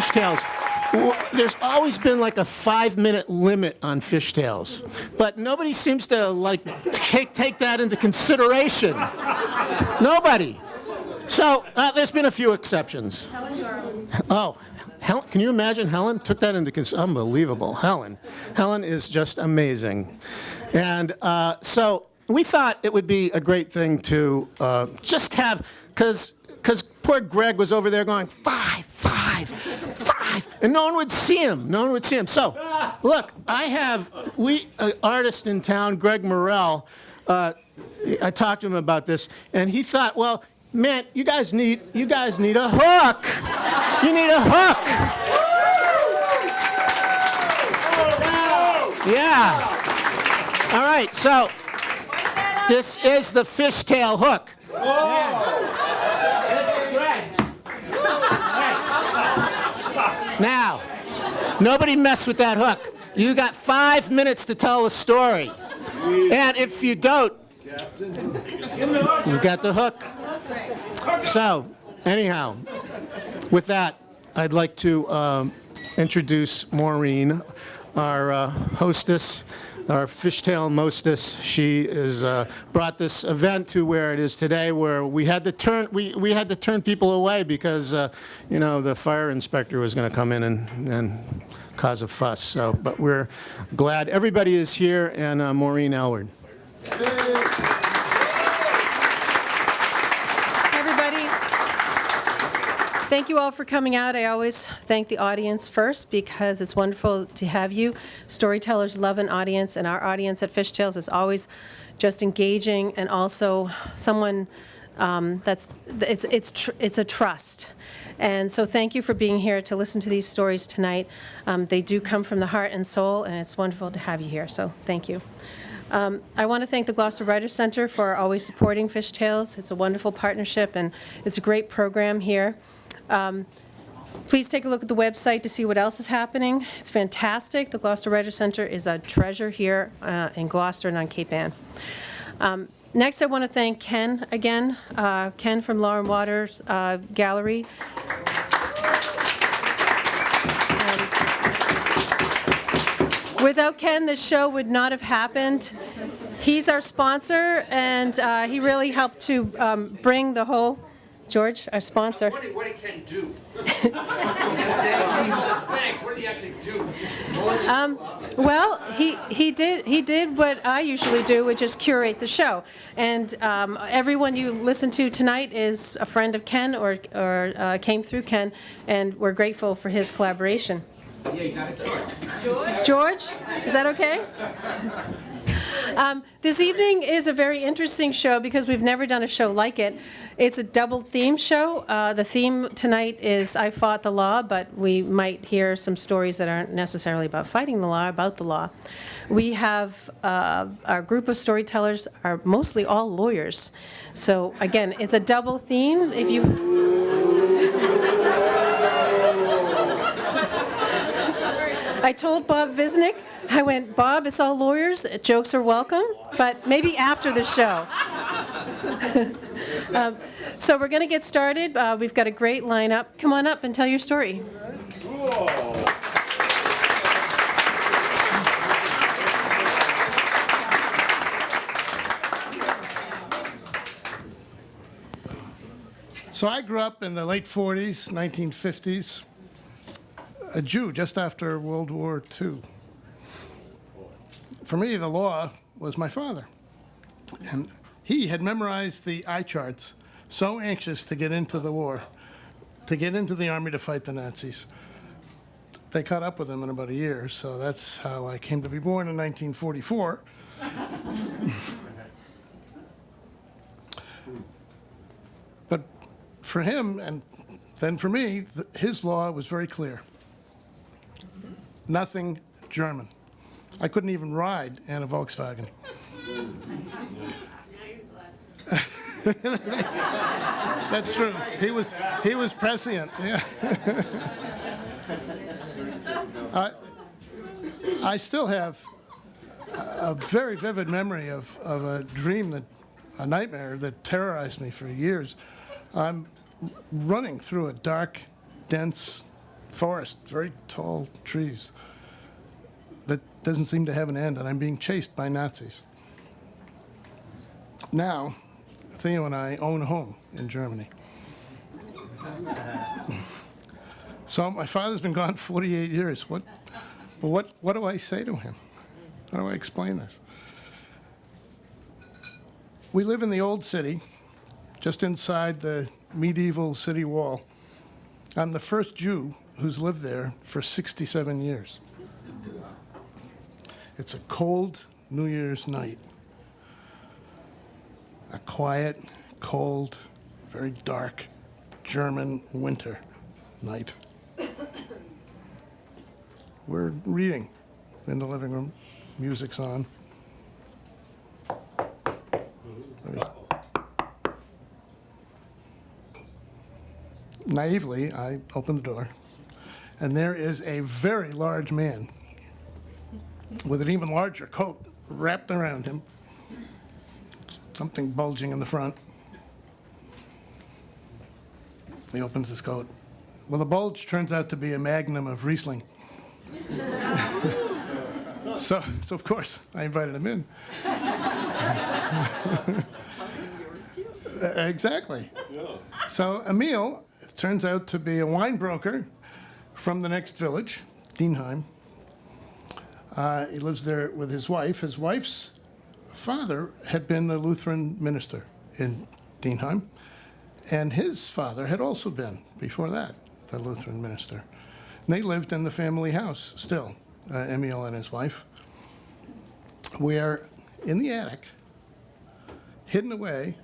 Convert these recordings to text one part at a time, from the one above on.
fishtails. There's always been like a 5-minute limit on fishtails, but nobody seems to like take that into consideration. Nobody. So there's been a few exceptions. Oh, can you imagine Helen took that into consideration? Unbelievable. Helen is just amazing. And so we thought it would be a great thing to just have, because poor Greg was over there going, 5, 5, 5, and no one would see him. So, look, an artist in town, Greg Morrell, I talked to him about this, and he thought, well, man, you guys need a hook. You need a hook. Yeah. All right, so this is the fishtail hook. Now, nobody mess with that hook. You got 5 minutes to tell a story. And if you don't, you got the hook. So, anyhow, with that, I'd like to introduce Maureen, our hostess, our fishtail mostess. She is brought this event to where it is today, where we had to turn people away because the fire inspector was going to come in and cause a fuss. So, but we're glad everybody is here, and Maureen Elward. Thank you all for coming out. I always thank the audience first because it's wonderful to have you. Storytellers love an audience, and our audience at Fishtails is always just engaging, and also someone it's a trust. And so thank you for being here to listen to these stories tonight. They do come from the heart and soul, and it's wonderful to have you here, so thank you. I want to thank the Gloucester Writers Center for always supporting Fishtails. It's a wonderful partnership, and it's a great program here. Please take a look at the website to see what else is happening. It's fantastic. The Gloucester Writers Center is a treasure here in Gloucester and on Cape Ann. Next, I want to thank Ken again, Ken from Law and Water's Gallery. Without Ken, this show would not have happened. He's our sponsor, and he really helped to bring the whole... George, our sponsor. What did Ken do? What did he actually do? Well, he did what I usually do, which is curate the show. And everyone you listen to tonight is a friend of Ken or came through Ken, and we're grateful for his collaboration. Yeah, you got it. George, is that okay? This evening is a very interesting show because we've never done a show like it. It's a double theme show. The theme tonight is I Fought the Law, but we might hear some stories that aren't necessarily about fighting the law, about the law. We have our group of storytellers are mostly all lawyers. So again, it's a double theme. If you... I told Bob Visnick, I went, Bob, it's all lawyers, jokes are welcome, but maybe after the show. So we're going to get started. We've got a great lineup. Come on up and tell your story. So I grew up in the late 40s, 1950s, a Jew just after World War II. For me, the law was my father. And he had memorized the eye charts, so anxious to get into the war, to get into the army to fight the Nazis. They caught up with him in about a year, so that's how I came to be born in 1944. But for him, and then for me, his law was very clear. Nothing German. I couldn't even ride in a Volkswagen. That's true. He was prescient. Yeah. I still have a very vivid memory of a dream, a nightmare that terrorized me for years. I'm running through a dark, dense forest, very tall trees that doesn't seem to have an end, and I'm being chased by Nazis. Now, Theo and I own a home in Germany. So my father's been gone 48 years. What do I say to him? How do I explain this? We live in the old city, just inside the medieval city wall. I'm the first Jew who's lived there for 67 years. It's a cold New Year's night. A quiet, cold, very dark German winter night. We're reading in the living room. Music's on. Naively, I open the door, and there is a very large man with an even larger coat wrapped around him, something bulging in the front. He opens his coat. Well, the bulge turns out to be a magnum of Riesling. So of course, I invited him in. Exactly. So Emil turns out to be a wine broker from the next village, Dienheim. He lives there with his wife. His wife's father had been the Lutheran minister in Dienheim, and his father had also been, before that, the Lutheran minister. And they lived in the family house still, Emil and his wife. We're in the attic, hidden away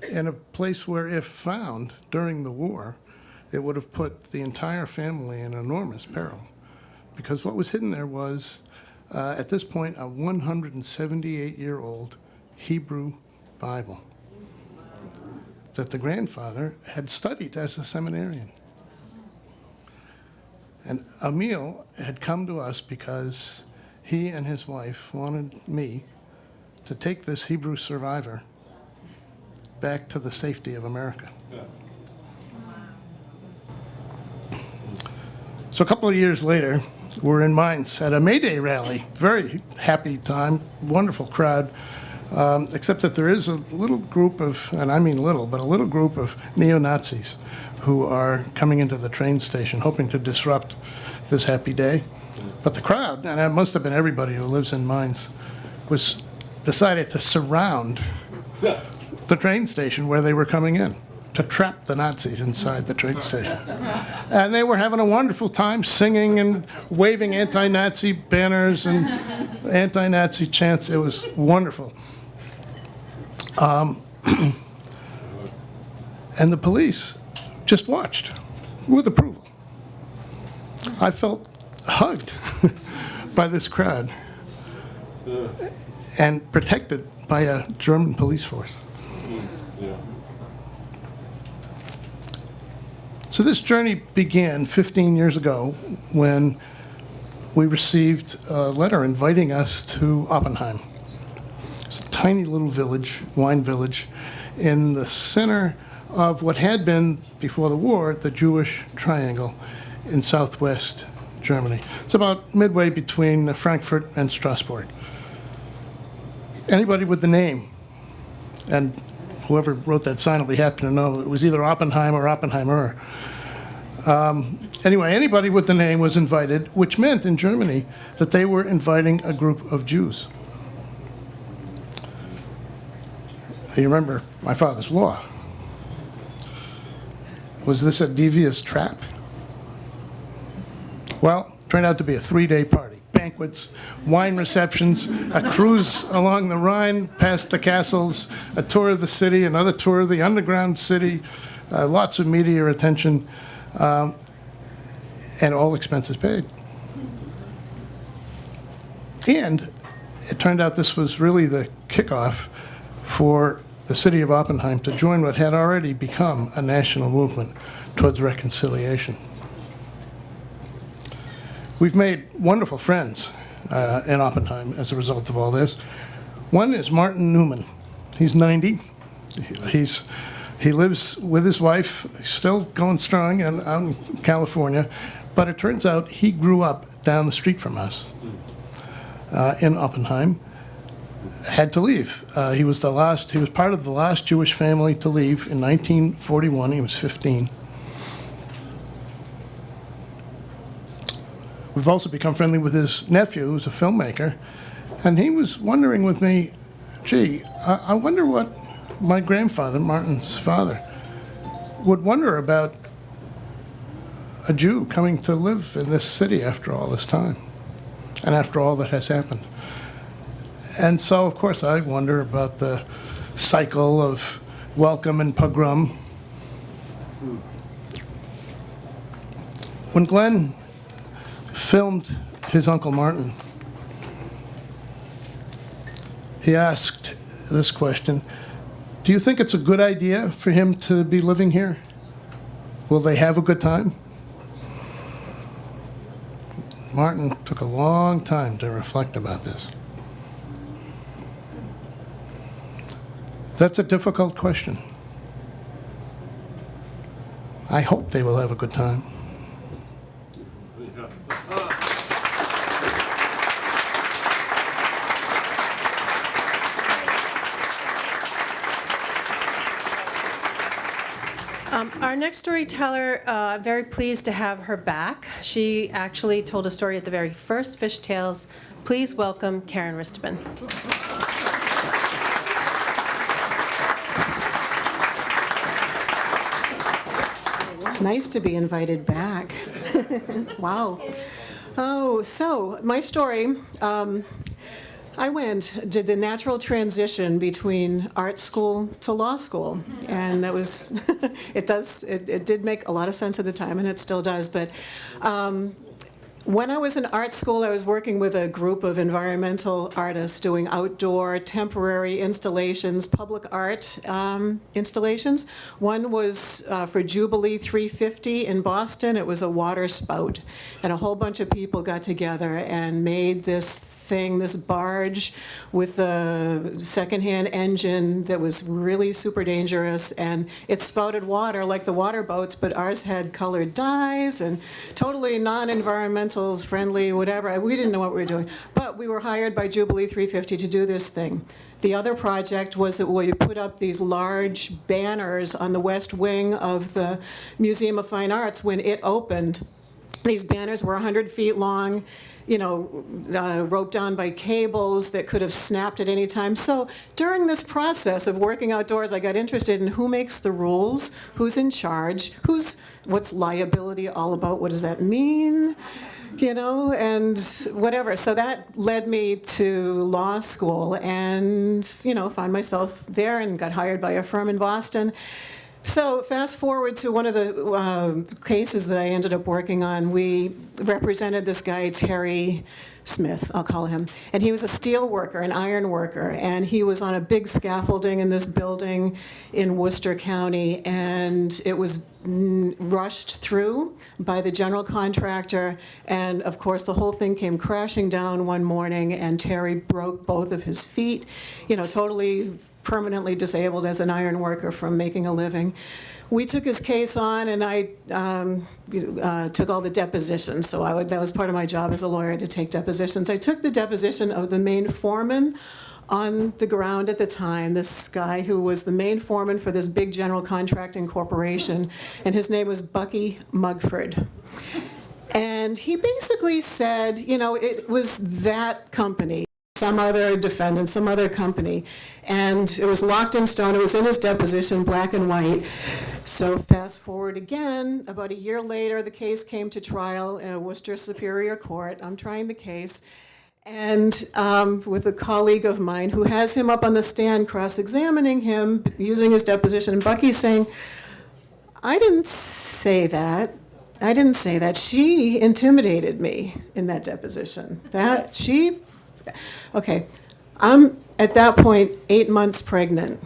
in a place where, if found during the war, it would have put the entire family in enormous peril. Because what was hidden there was, at this point, a 178-year-old Hebrew Bible that the grandfather had studied as a seminarian. And Emil had come to us because he and his wife wanted me to take this Hebrew survivor back to the safety of America. So a couple of years later, we're in Mainz at a May Day rally. Very happy time, wonderful crowd, except that there is a little group of, and I mean little, but a little group of neo-Nazis who are coming into the train station, hoping to disrupt this happy day. But the crowd, and it must have been everybody who lives in Mainz, was decided to surround the train station where they were coming in, to trap the Nazis inside the train station. And they were having a wonderful time singing and waving anti-Nazi banners and anti-Nazi chants. It was wonderful. And the police just watched with approval. I felt hugged by this crowd and protected by a German police force. So this journey began 15 years ago when we received a letter inviting us to Oppenheim. It's a tiny little village, wine village, in the center of what had been, before the war, the Jewish Triangle in southwest Germany. It's about midway between Frankfurt and Strasbourg. Anybody with the name, and whoever wrote that sign will be happy to know it was either Oppenheim or Oppenheimer. Anyway, anybody with the name was invited, which meant in Germany that they were inviting a group of Jews. You remember my father's law. Was this a devious trap? Well, it turned out to be a 3-day party. Banquets, wine receptions, a cruise along the Rhine past the castles, a tour of the city, another tour of the underground city, lots of media attention, and all expenses paid. And it turned out this was really the kickoff for the city of Oppenheim to join what had already become a national movement towards reconciliation. We've made wonderful friends in Oppenheim as a result of all this. One is Martin Newman. He's 90. He lives with his wife, still going strong out in California, but it turns out he grew up down the street from us in Oppenheim. Had to leave. He was part of the last Jewish family to leave in 1941. He was 15. We've also become friendly with his nephew, who's a filmmaker, and he was wondering with me, gee, I wonder what my grandfather, Martin's father, would wonder about a Jew coming to live in this city after all this time, and after all that has happened. And so, of course, I wonder about the cycle of welcome and pogrom. When Glenn filmed his Uncle Martin, he asked this question: do you think it's a good idea for him to be living here? Will they have a good time? Martin took a long time to reflect about this. That's a difficult question. I hope they will have a good time. Our next storyteller, very pleased to have her back. She actually told a story at the very first Fish Tales. Please welcome Karen Ristman. It's nice to be invited back. Wow. Oh, so my story, did the natural transition between art school to law school. And that was, it did make a lot of sense at the time, and it still does. But when I was in art school, I was working with a group of environmental artists doing outdoor temporary installations, public art installations. One was for Jubilee 350 in Boston. It was a water spout. And a whole bunch of people got together and made this barge with a secondhand engine that was really super dangerous, and it spouted water like the water boats, but ours had colored dyes and totally non-environmental friendly, whatever. We didn't know what we were doing, but we were hired by Jubilee 350 to do this thing. The other project was that we put up these large banners on the west wing of the Museum of Fine Arts when it opened. These banners were 100 feet long, roped down by cables that could have snapped at any time. So during this process of working outdoors, I got interested in who makes the rules, who's in charge, what's liability all about, what does that mean, and whatever. So that led me to law school and, found myself there and got hired by a firm in Boston. So fast forward to one of the cases that I ended up working on. We represented this guy, Terry Smith, I'll call him. And he was a steel worker, an iron worker. And he was on a big scaffolding in this building in Worcester County. And it was rushed through by the general contractor. And of course, the whole thing came crashing down one morning. And Terry broke both of his feet, totally permanently disabled as an iron worker from making a living. We took his case on, and I took all the depositions. So that was part of my job as a lawyer, to take depositions. I took the deposition of the main foreman on the ground at the time, this guy who was the main foreman for this big general contracting corporation, and his name was Bucky Mugford. And he basically said, it was that company, some other defendant, some other company, and it was locked in stone. It was in his deposition, black and white. So fast forward again, about a year later, the case came to trial in Worcester Superior Court. I'm trying the case, and with a colleague of mine who has him up on the stand cross-examining him using his deposition, and Bucky's saying, I didn't say that. I didn't say that. She intimidated me in that deposition. Okay, I'm at that point 8 months pregnant,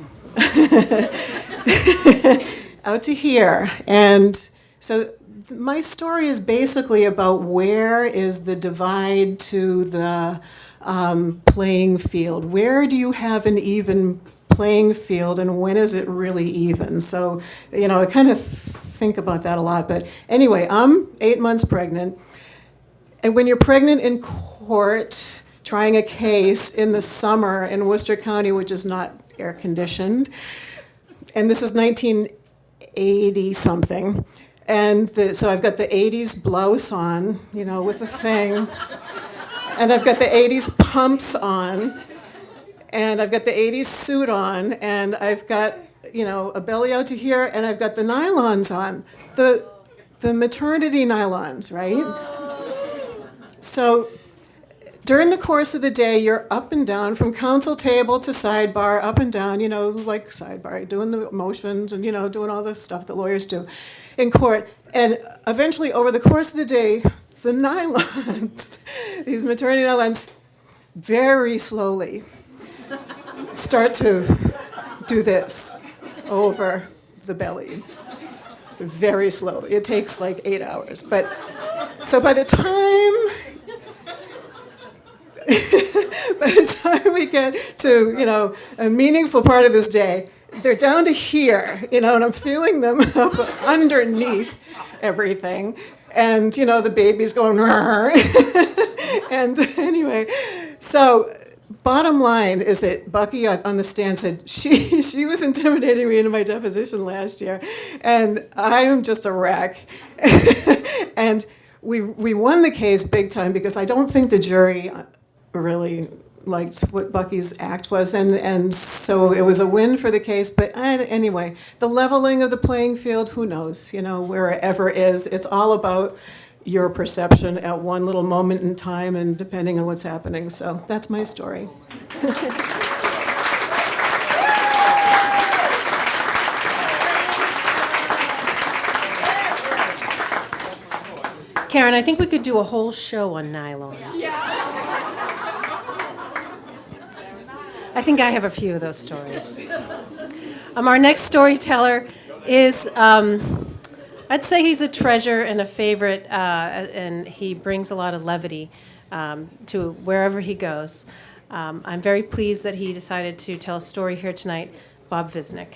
out to here. And so my story is basically about where is the divide to the playing field. Where do you have an even playing field and when is it really even? So, I kind of think about that a lot. But anyway, I'm 8 months pregnant. And when you're pregnant in court, trying a case in the summer in Worcester County, which is not air conditioned, and this is 1980 something, and so I've got the 80s blouse on, with a thing, and I've got the 80s pumps on, and I've got the 80s suit on, and I've got, a belly out to here, and I've got the nylons on, the maternity nylons, right? So during the course of the day, you're up and down from counsel table to sidebar, up and down, like sidebar, doing the motions and, doing all the stuff that lawyers do in court. And eventually, over the course of the day, the nylons, these maternity nylons, very slowly start to do this over the belly. Very slowly. It takes like 8 hours. But so by the time we get to, a meaningful part of this day, they're down to here, and I'm feeling them up underneath everything. And, the baby's going, and anyway, so bottom line is that Bucky on the stand said she was intimidating me into my deposition last year, and I am just a wreck. And we won the case big time because I don't think the jury really liked what Bucky's act was, and so it was a win for the case. But anyway, the leveling of the playing field, who knows, wherever it is, it's all about your perception at one little moment in time and depending on what's happening. So that's my story. Karen, I think we could do a whole show on nylons. I think I have a few of those stories. Our next storyteller is, I'd say he's a treasure and a favorite, and he brings a lot of levity to wherever he goes. I'm very pleased that he decided to tell a story here tonight, Bob Visnick.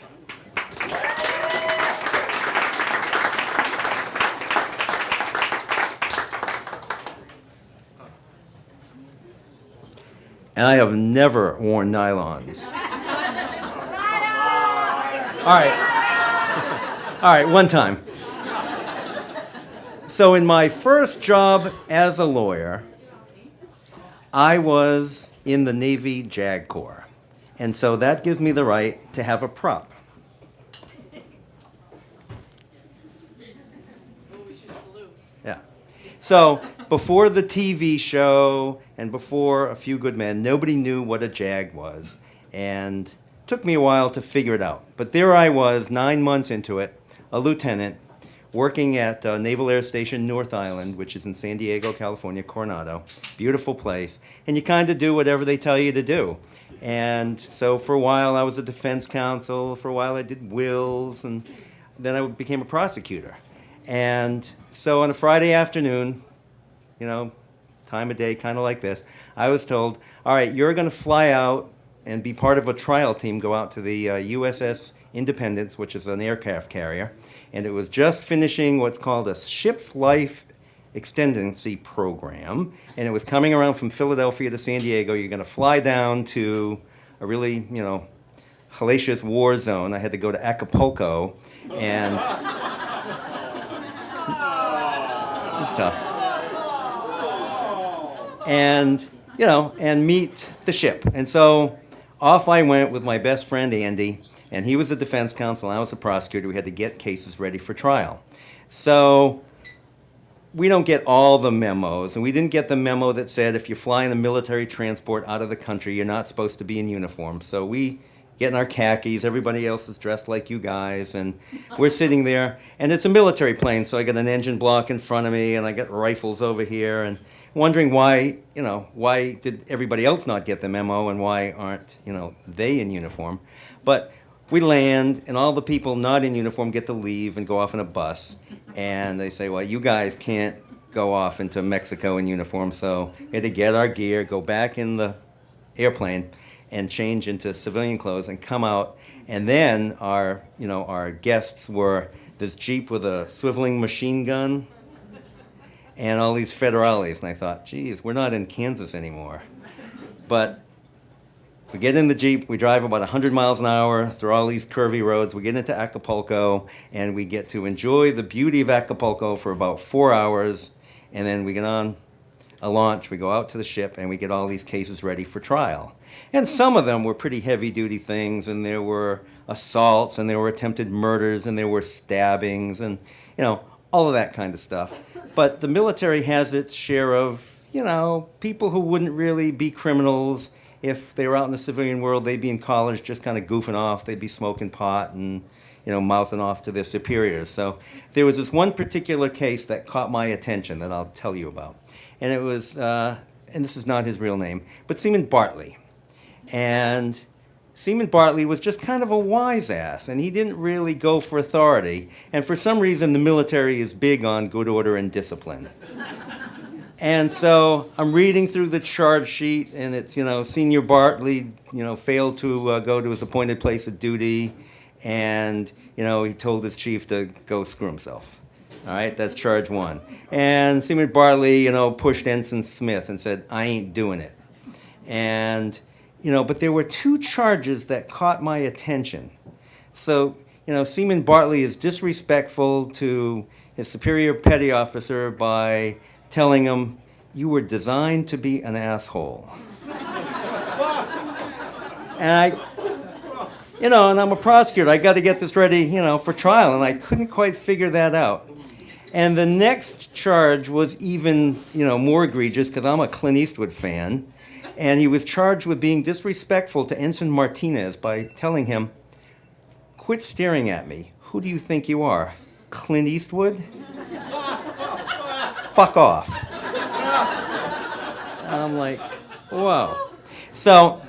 And I have never worn nylons. All right, one time. So in my first job as a lawyer, I was in the Navy JAG Corps. And so that gives me the right to have a prop. Yeah. So before the TV show and before A Few Good Men, nobody knew what a JAG was. And it took me a while to figure it out. But there I was, 9 months into it, a lieutenant, working at Naval Air Station North Island, which is in San Diego, California, Coronado. Beautiful place. And you kind of do whatever they tell you to do. And so for a while I was a defense counsel. For a while I did wills. And then I became a prosecutor. And so on a Friday afternoon, time of day kind of like this, I was told, all right, you're going to fly out and be part of a trial team, go out to the USS Independence, which is an aircraft carrier. And it was just finishing what's called a ship's life extendancy program. And it was coming around from Philadelphia to San Diego. You're going to fly down to a really, hellacious war zone. I had to go to Acapulco. And it's tough. And, and meet the ship. And so off I went with my best friend, Andy. And he was a defense counsel, I was a prosecutor. We had to get cases ready for trial. So we don't get all the memos, and we didn't get the memo that said if you're flying a military transport out of the country, you're not supposed to be in uniform. So we get in our khakis, everybody else is dressed like you guys, and we're sitting there, and it's a military plane, so I got an engine block in front of me, and I got rifles over here, and wondering why, why did everybody else not get the memo, and why aren't, they in uniform? But we land, and all the people not in uniform get to leave and go off in a bus. And they say, well, you guys can't go off into Mexico in uniform, so we had to get our gear, go back in the airplane, and change into civilian clothes and come out. And then our guests were this Jeep with a swiveling machine gun and all these federales. And I thought, geez, we're not in Kansas anymore. But we get in the Jeep, we drive about 100 miles an hour through all these curvy roads. We get into Acapulco, and we get to enjoy the beauty of Acapulco for about 4 hours. And then we get on a launch, we go out to the ship, and we get all these cases ready for trial. And some of them were pretty heavy-duty things, and there were assaults, and there were attempted murders, and there were stabbings, and, all of that kind of stuff. But the military has its share of, people who wouldn't really be criminals. If they were out in the civilian world, they'd be in college just kind of goofing off. They'd be smoking pot and, mouthing off to their superiors. So there was this one particular case that caught my attention that I'll tell you about. And it was, and this is not his real name, but Seaman Bartley. And Seaman Bartley was just kind of a wise ass, and he didn't really go for authority. And for some reason, the military is big on good order and discipline. And so I'm reading through the charge sheet, and it's, Senior Bartley, failed to go to his appointed place of duty, and, he told his chief to go screw himself. All right, that's charge one. And Seaman Bartley, pushed Ensign Smith and said, I ain't doing it. And, but there were two charges that caught my attention. So, Seaman Bartley is disrespectful to his superior petty officer by telling him, you were designed to be an asshole. And and I'm a prosecutor. I got to get this ready, for trial, and I couldn't quite figure that out. And the next charge was even, more egregious because I'm a Clint Eastwood fan, and he was charged with being disrespectful to Ensign Martinez by telling him, quit staring at me. Who do you think you are, Clint Eastwood? Fuck off. I'm like, whoa. So,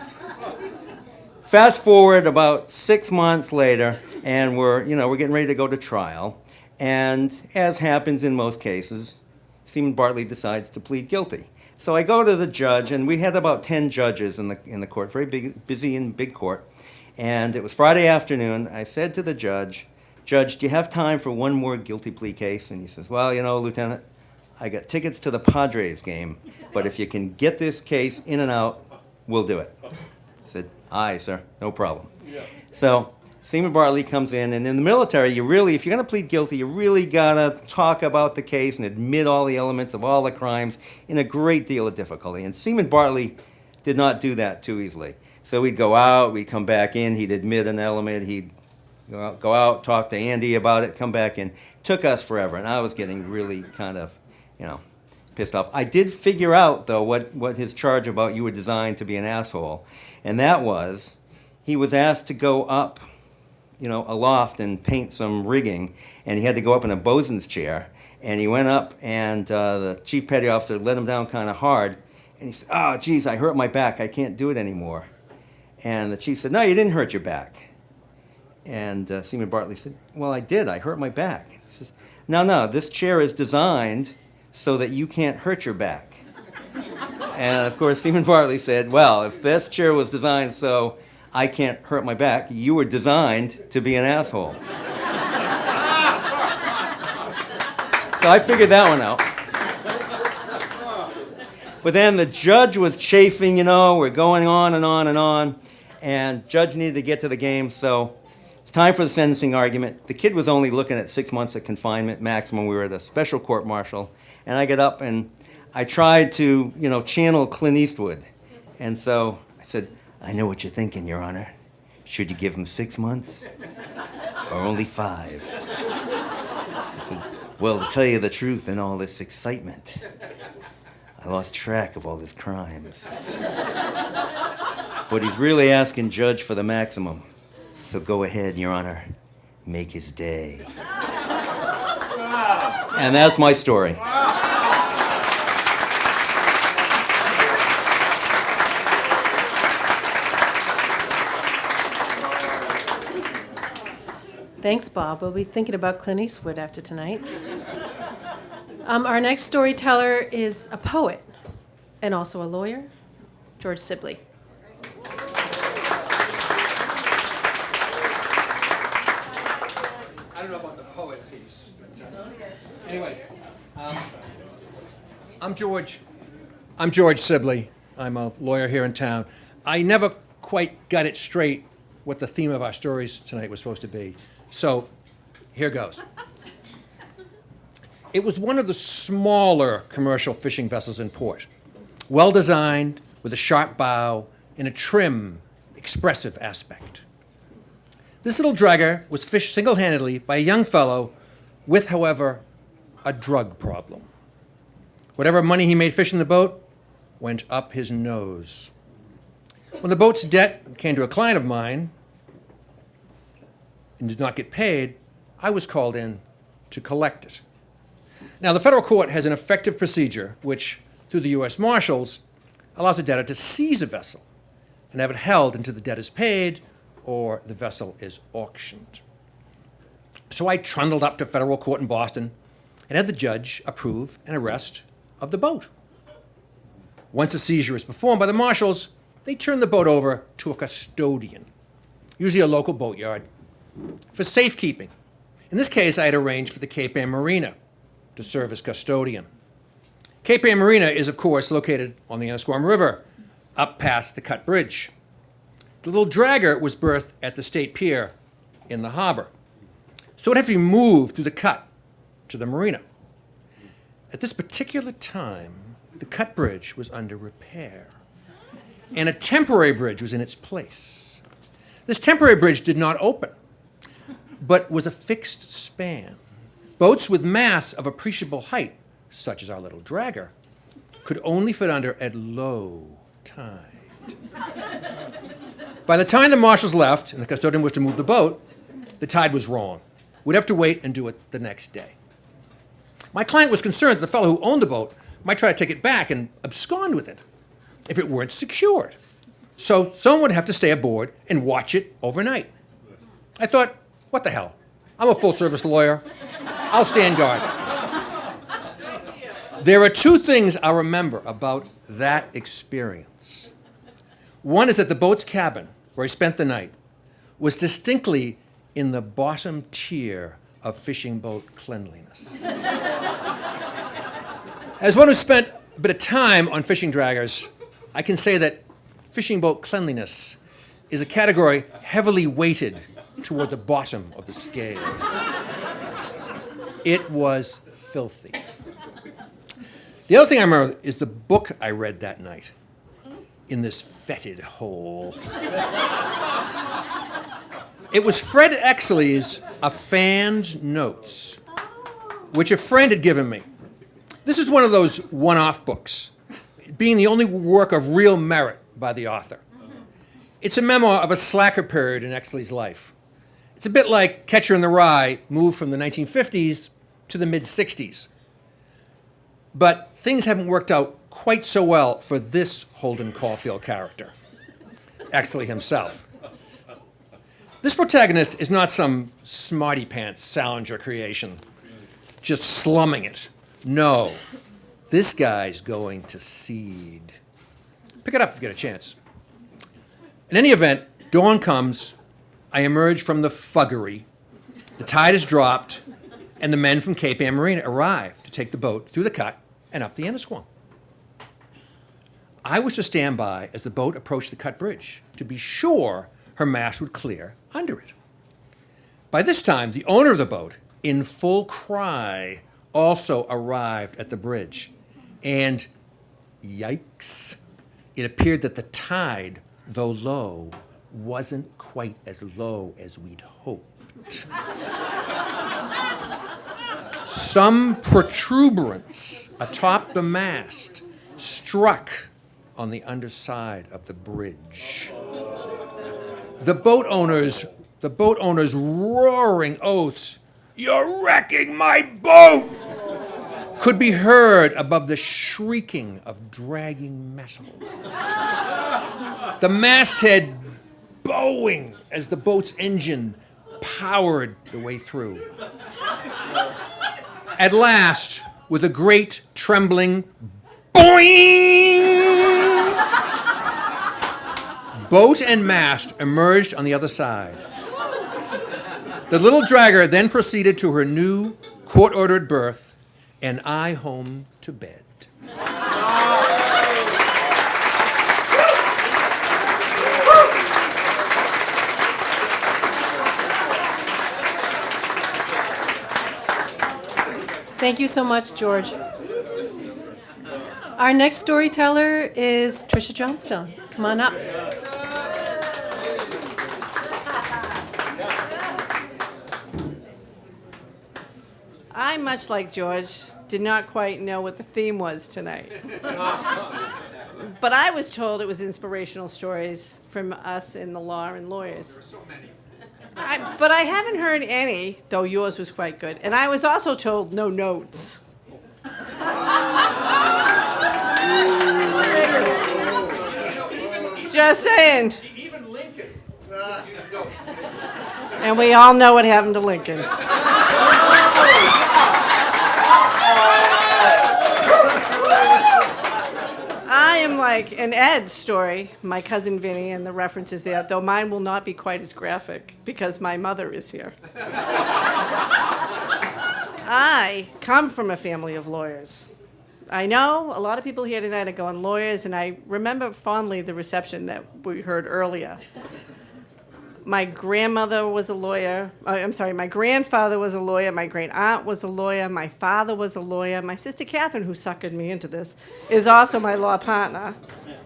fast forward about 6 months later, and we're getting ready to go to trial. And as happens in most cases, Seaman Bartley decides to plead guilty. So I go to the judge, and we had about 10 judges in the court, very busy and big court. And it was Friday afternoon. I said to the judge, Judge, do you have time for one more guilty plea case? And he says, well, Lieutenant, I got tickets to the Padres game, but if you can get this case in and out, we'll do it. I said, aye, sir, no problem. Yeah. So Seaman Bartley comes in, and in the military, if you're going to plead guilty, you really got to talk about the case and admit all the elements of all the crimes in a great deal of difficulty. And Seaman Bartley did not do that too easily. So we'd go out, we'd come back in, he'd admit an element, he'd go out, talk to Andy about it, come back in. It took us forever, and I was getting really kind of, pissed off. I did figure out, though, what his charge about you were designed to be an asshole, and that was he was asked to go up, aloft and paint some rigging, and he had to go up in a bosun's chair, and he went up, and the chief petty officer let him down kind of hard, and he said, oh, geez, I hurt my back. I can't do it anymore. And the chief said, no, you didn't hurt your back. And Seaman Bartley said, well, I did. I hurt my back. He says, no, this chair is designed so that you can't hurt your back. And, of course, Seaman Bartley said, well, if this chair was designed so I can't hurt my back, you were designed to be an asshole. So I figured that one out. But then the judge was chafing, we're going on and on and on, and judge needed to get to the game, so it's time for the sentencing argument. The kid was only looking at 6 months of confinement maximum. We were at a special court-martial, and I get up and I tried to, channel Clint Eastwood. And so I said, I know what you're thinking, Your Honor. Should you give him 6 months or only 5? I said, well, to tell you the truth, in all this excitement, I lost track of all his crimes. But he's really asking Judge for the maximum. So go ahead, Your Honor. Make his day. And that's my story. Thanks, Bob. We'll be thinking about Clint Eastwood after tonight. Our next storyteller is a poet and also a lawyer, George Sibley. I don't know about the poet piece. But, anyway, I'm George Sibley. I'm a lawyer here in town. I never quite got it straight what the theme of our stories tonight was supposed to be. So here goes. It was one of the smaller commercial fishing vessels in port, well designed, with a sharp bow and a trim, expressive aspect. This little dragger was fished single-handedly by a young fellow with, however, a drug problem. Whatever money he made fishing the boat went up his nose. When the boat's debt came to a client of mine and did not get paid, I was called in to collect it. Now, the federal court has an effective procedure which, through the U.S. Marshals, allows a debtor to seize a vessel and have it held until the debt is paid or the vessel is auctioned. So I trundled up to federal court in Boston and had the judge approve an arrest of the boat. Once a seizure is performed by the marshals, they turn the boat over to a custodian, usually a local boatyard, for safekeeping. In this case, I had arranged for the Cape Ann Marina to serve as custodian. Cape Ann Marina is, of course, located on the Annisquam River, up past the Cut Bridge. The little dragger was berthed at the State Pier in the harbor, so it had to be moved through the cut to the marina. At this particular time, the Cut Bridge was under repair, and a temporary bridge was in its place. This temporary bridge did not open, but was a fixed span. Boats with masts of appreciable height, such as our little dragger, could only fit under at low tide. By the time the marshals left and the custodian was to move the boat, the tide was wrong. We'd have to wait and do it the next day. My client was concerned that the fellow who owned the boat might try to take it back and abscond with it if it weren't secured. So someone would have to stay aboard and watch it overnight. I thought, what the hell? I'm a full-service lawyer. I'll stand guard. There are two things I remember about that experience. One is that the boat's cabin, where I spent the night, was distinctly in the bottom tier of fishing boat cleanliness. As one who spent a bit of time on fishing draggers, I can say that fishing boat cleanliness is a category heavily weighted toward the bottom of the scale. It was filthy. The other thing I remember is the book I read that night in this fetid hole. It was Fred Exley's A Fan's Notes, which a friend had given me. This is one of those one-off books, being the only work of real merit by the author. It's a memoir of a slacker period in Exley's life. It's a bit like Catcher in the Rye, moved from the 1950s to the mid-60s. But things haven't worked out quite so well for this Holden Caulfield character, Exley himself. This protagonist is not some smarty-pants Salinger creation, just slumming it. No, this guy's going to seed. Pick it up if you get a chance. In any event, dawn comes, I emerge from the fuggery, the tide has dropped, and the men from Cape Ann Marina arrive to take the boat through the cut and up the Annisquam. I was to stand by as the boat approached the Cut Bridge to be sure her mast would clear under it. By this time, the owner of the boat, in full cry, also arrived at the bridge. And yikes, it appeared that the tide, though low, wasn't quite as low as we'd hoped. Some protuberance atop the mast struck on the underside of the bridge. The boat owners' roaring oaths, "You're wrecking my boat!" could be heard above the shrieking of dragging metal. The masthead bowing as the boat's engine powered the way through. At last, with a great trembling boing, boat and mast emerged on the other side. The little dragger then proceeded to her new court-ordered berth, and I home to bed. Thank you so much, George. Our next storyteller is Trisha Johnstone. Come on up. I, much like George, did not quite know what the theme was tonight. But I was told it was inspirational stories from us in the law and lawyers. There were so many. But I haven't heard any, though yours was quite good. And I was also told no notes. Just saying. Even Lincoln. And we all know what happened to Lincoln. I am like an Ed story, my cousin Vinny, and the references there, though mine will not be quite as graphic because my mother is here. I come from a family of lawyers. I know a lot of people here tonight are going lawyers, and I remember fondly the reception that we heard earlier. My grandmother was a lawyer. My grandfather was a lawyer. My great aunt was a lawyer. My father was a lawyer. My sister Catherine, who suckered me into this, is also my law partner.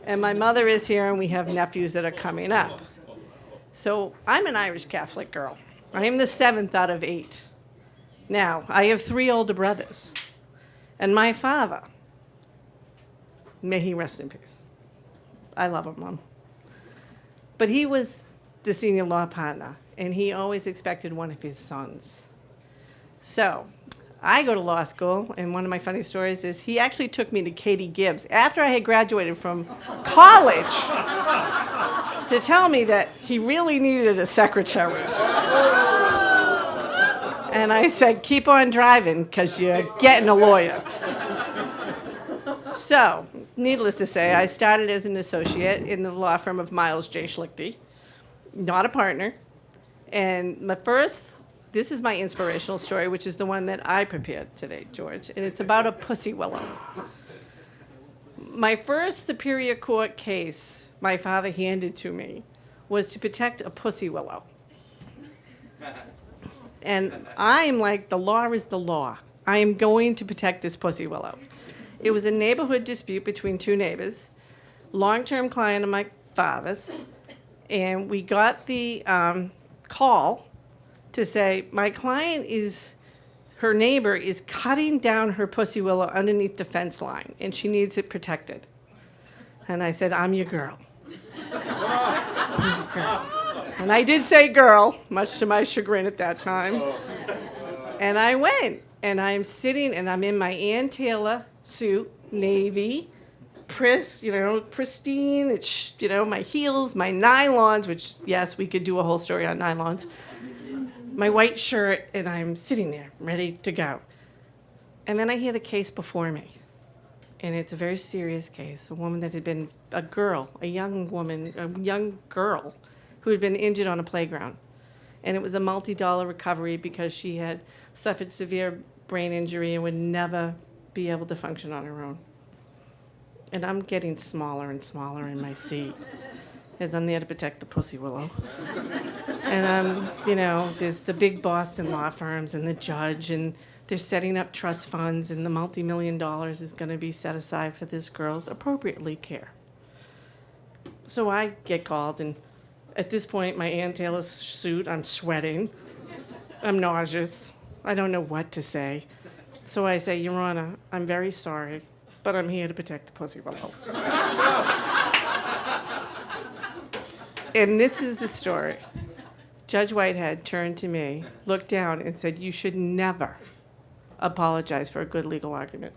And my mother is here, and we have nephews that are coming up. So I'm an Irish Catholic girl. I am the 7th out of 8. Now, I have 3 older brothers. And my father, may he rest in peace. I love him, Mom. But he was the senior law partner, and he always expected one of his sons. So I go to law school, and one of my funny stories is he actually took me to Katie Gibbs after I had graduated from college to tell me that he really needed a secretary. And I said, keep on driving, because you're getting a lawyer. So, needless to say, I started as an associate in the law firm of Miles J. Schlichty, not a partner. And this is my inspirational story, which is the one that I prepared today, George, and it's about a pussy willow. My first Superior Court case my father handed to me was to protect a pussy willow. And I'm like, the law is the law. I am going to protect this pussy willow. It was a neighborhood dispute between 2 neighbors, long-term client of my father's, and we got the call to say, my client her neighbor is cutting down her pussy willow underneath the fence line, and she needs it protected. And I said, I'm your girl. I'm your girl. And I did say girl, much to my chagrin at that time. And I went, and I'm sitting, and I'm in my Ann Taylor suit, navy, pristine, it's, my heels, my nylons, which, yes, we could do a whole story on nylons, my white shirt, and I'm sitting there, ready to go. And then I hear the case before me. And it's a very serious case, a woman that had been a young girl, who had been injured on a playground. And it was a multi-dollar recovery because she had suffered severe brain injury and would never be able to function on her own. And I'm getting smaller and smaller in my seat as I'm there to protect the pussy willow. And, there's the big Boston law firms and the judge, and they're setting up trust funds, and the multi-million dollars is going to be set aside for this girl's appropriately care. So I get called, and at this point, my Ann Taylor suit, I'm sweating. I'm nauseous. I don't know what to say. So I say, Your Honor, I'm very sorry, but I'm here to protect the pussy willow. And this is the story. Judge Whitehead turned to me, looked down, and said, you should never apologize for a good legal argument.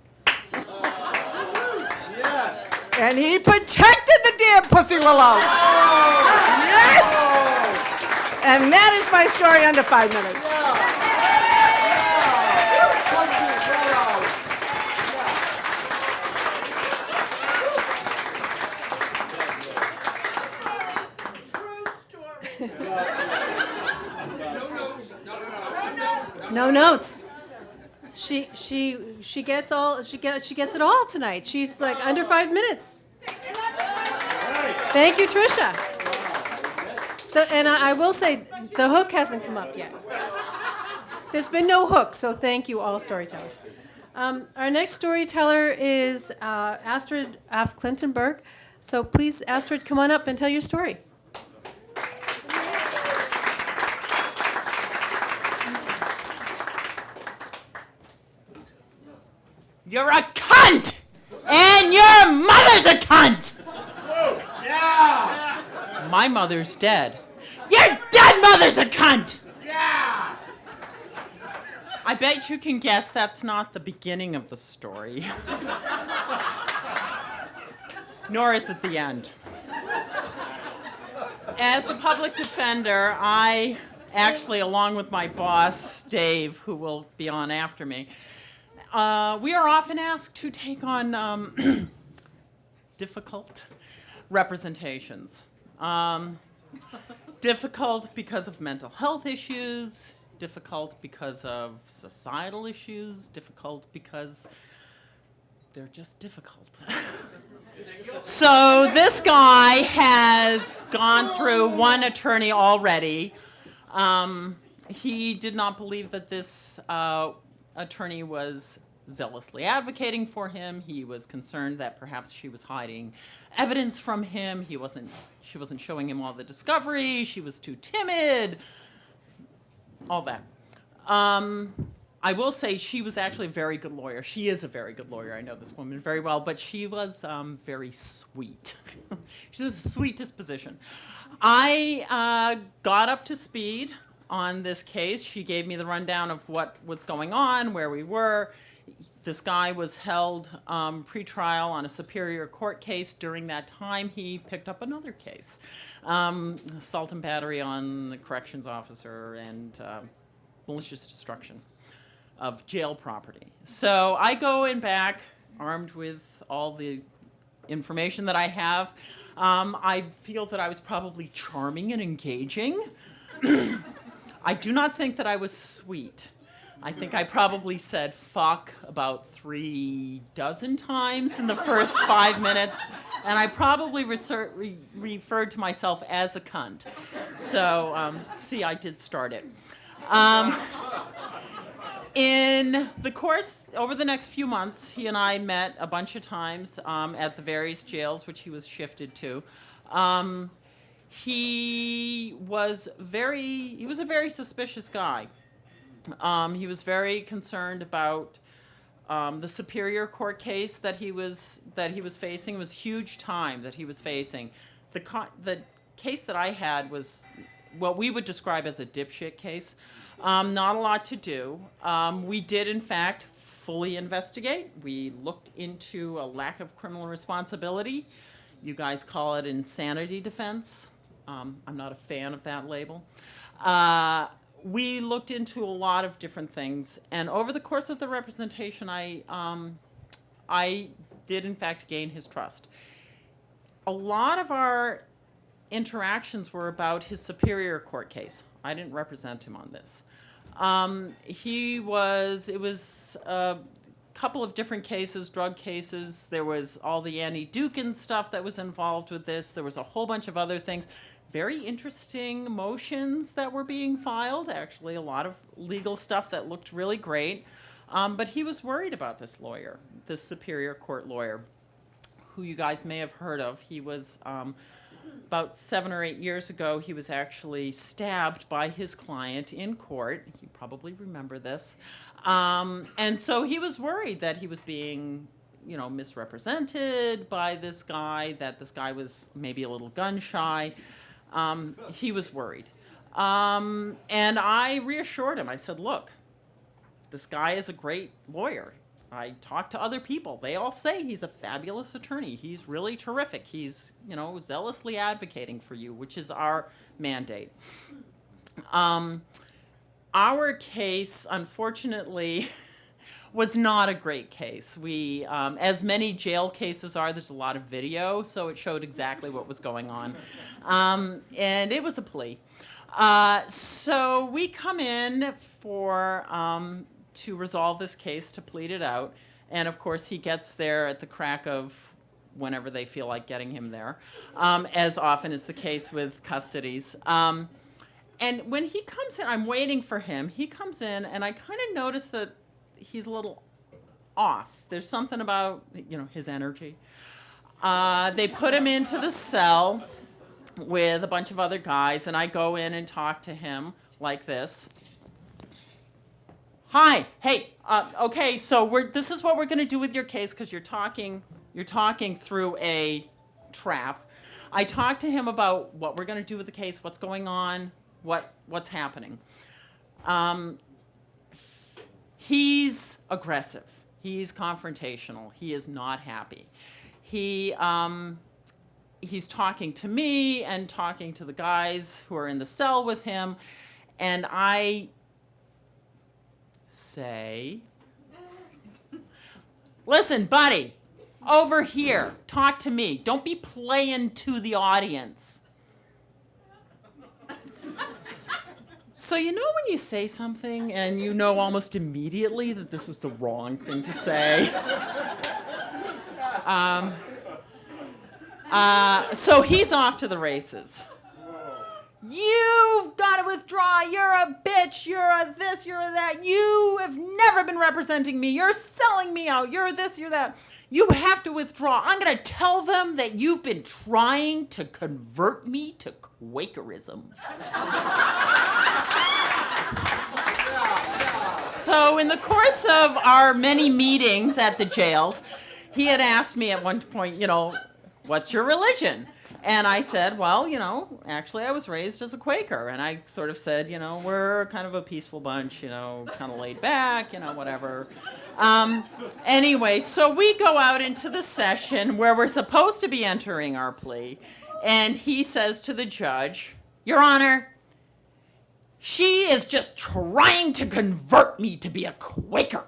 Yes. And he protected the damn pussy willow. Yes! And that is my story under 5 minutes. No notes. She gets it all tonight. She's like under 5 minutes. Thank you, Tricia. And I will say the hook hasn't come up yet. There's been no hook, so thank you all storytellers. Our next storyteller is Astrid Af Clintonberg. So please, Astrid, come on up and tell your story. You're a cunt! And your mother's a cunt! Yeah! My mother's dead. Your dead mother's a cunt! Yeah! I bet you can guess that's not the beginning of the story. Nor is it the end. As a public defender, I actually, along with my boss, Dave, who will be on after me, we are often asked to take on difficult representations. Difficult because of mental health issues, difficult because of societal issues, difficult because they're just difficult. So this guy has gone through one attorney already. He did not believe that this attorney was zealously advocating for him. He was concerned that perhaps she was hiding evidence from him. She wasn't showing him all the discovery. She was too timid. All that. I will say she was actually a very good lawyer. She is a very good lawyer. I know this woman very well, but she was very sweet. She was a sweet disposition. I got up to speed on this case. She gave me the rundown of what was going on, where we were. This guy was held pre-trial on a Superior Court case. During that time, he picked up another case, assault and battery on the corrections officer and malicious destruction of jail property. So I go in back, armed with all the information that I have. I feel that I was probably charming and engaging. I do not think that I was sweet. I think I probably said fuck about 36 times in the first 5 minutes, and I probably referred to myself as a cunt. So, see, I did start it. In the course, over the next few months, he and I met a bunch of times at the various jails which he was shifted to. He was a very suspicious guy. He was very concerned about the Superior Court case that he was facing. It was huge time that he was facing. The case that I had was what we would describe as a dipshit case. Not a lot to do. We did, in fact, fully investigate. We looked into a lack of criminal responsibility. You guys call it insanity defense. I'm not a fan of that label. We looked into a lot of different things, and over the course of the representation, I did, in fact, gain his trust. A lot of our interactions were about his Superior Court case. I didn't represent him on this. It was a couple of different cases, drug cases. There was all the Annie Dukin stuff that was involved with this. There was a whole bunch of other things. Very interesting motions that were being filed, actually, a lot of legal stuff that looked really great. But he was worried about this lawyer, this Superior Court lawyer, who you guys may have heard of. He was, about 7 or 8 years ago, he was actually stabbed by his client in court. You probably remember this. And so he was worried that he was being, misrepresented by this guy, that this guy was maybe a little gun shy. He was worried. And I reassured him. I said, look, this guy is a great lawyer. I talked to other people. They all say he's a fabulous attorney. He's really terrific. He's, zealously advocating for you, which is our mandate. Our case, unfortunately, was not a great case. We, as many jail cases are, there's a lot of video, so it showed exactly what was going on. And it was a plea. So we come in for to resolve this case, to plead it out, and of course he gets there at the crack of whenever they feel like getting him there, as often is the case with custodies. And when he comes in, I'm waiting for him. He comes in, and I kind of notice that he's a little off. There's something about, his energy. They put him into the cell with a bunch of other guys, and I go in and talk to him like this. Hi, hey, okay, so this is what we're going to do with your case, because you're talking through a trap. I talk to him about what we're going to do with the case, what's going on, what's happening. He's aggressive. He's confrontational. He is not happy. He's talking to me and talking to the guys who are in the cell with him, and I say, listen, buddy, over here, talk to me. Don't be playing to the audience. So when you say something and you know almost immediately that this was the wrong thing to say? So he's off to the races. You've got to withdraw. You're a bitch. You're a this. You're a that. You have never been representing me. You're selling me out. You're this. You're that. You have to withdraw. I'm going to tell them that you've been trying to convert me to Quakerism. So in the course of our many meetings at the jails, he had asked me at one point, what's your religion? And I said, well, actually I was raised as a Quaker. And I sort of said, we're kind of a peaceful bunch, kind of laid back, whatever. Anyway, so we go out into the session where we're supposed to be entering our plea. And he says to the judge, Your Honor, she is just trying to convert me to be a Quaker.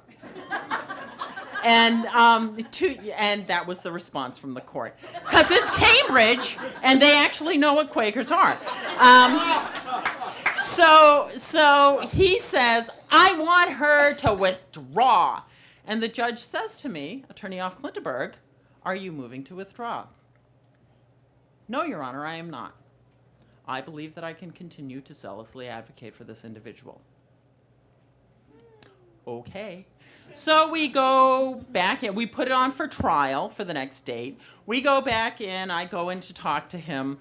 And that was the response from the court. Because it's Cambridge, and they actually know what Quakers are. So he says, I want her to withdraw. And the judge says to me, Attorney Off Clintenberg, are you moving to withdraw? No, Your Honor, I am not. I believe that I can continue to zealously advocate for this individual. Okay. So we go back in. We put it on for trial for the next date. We go back in. I go in to talk to him.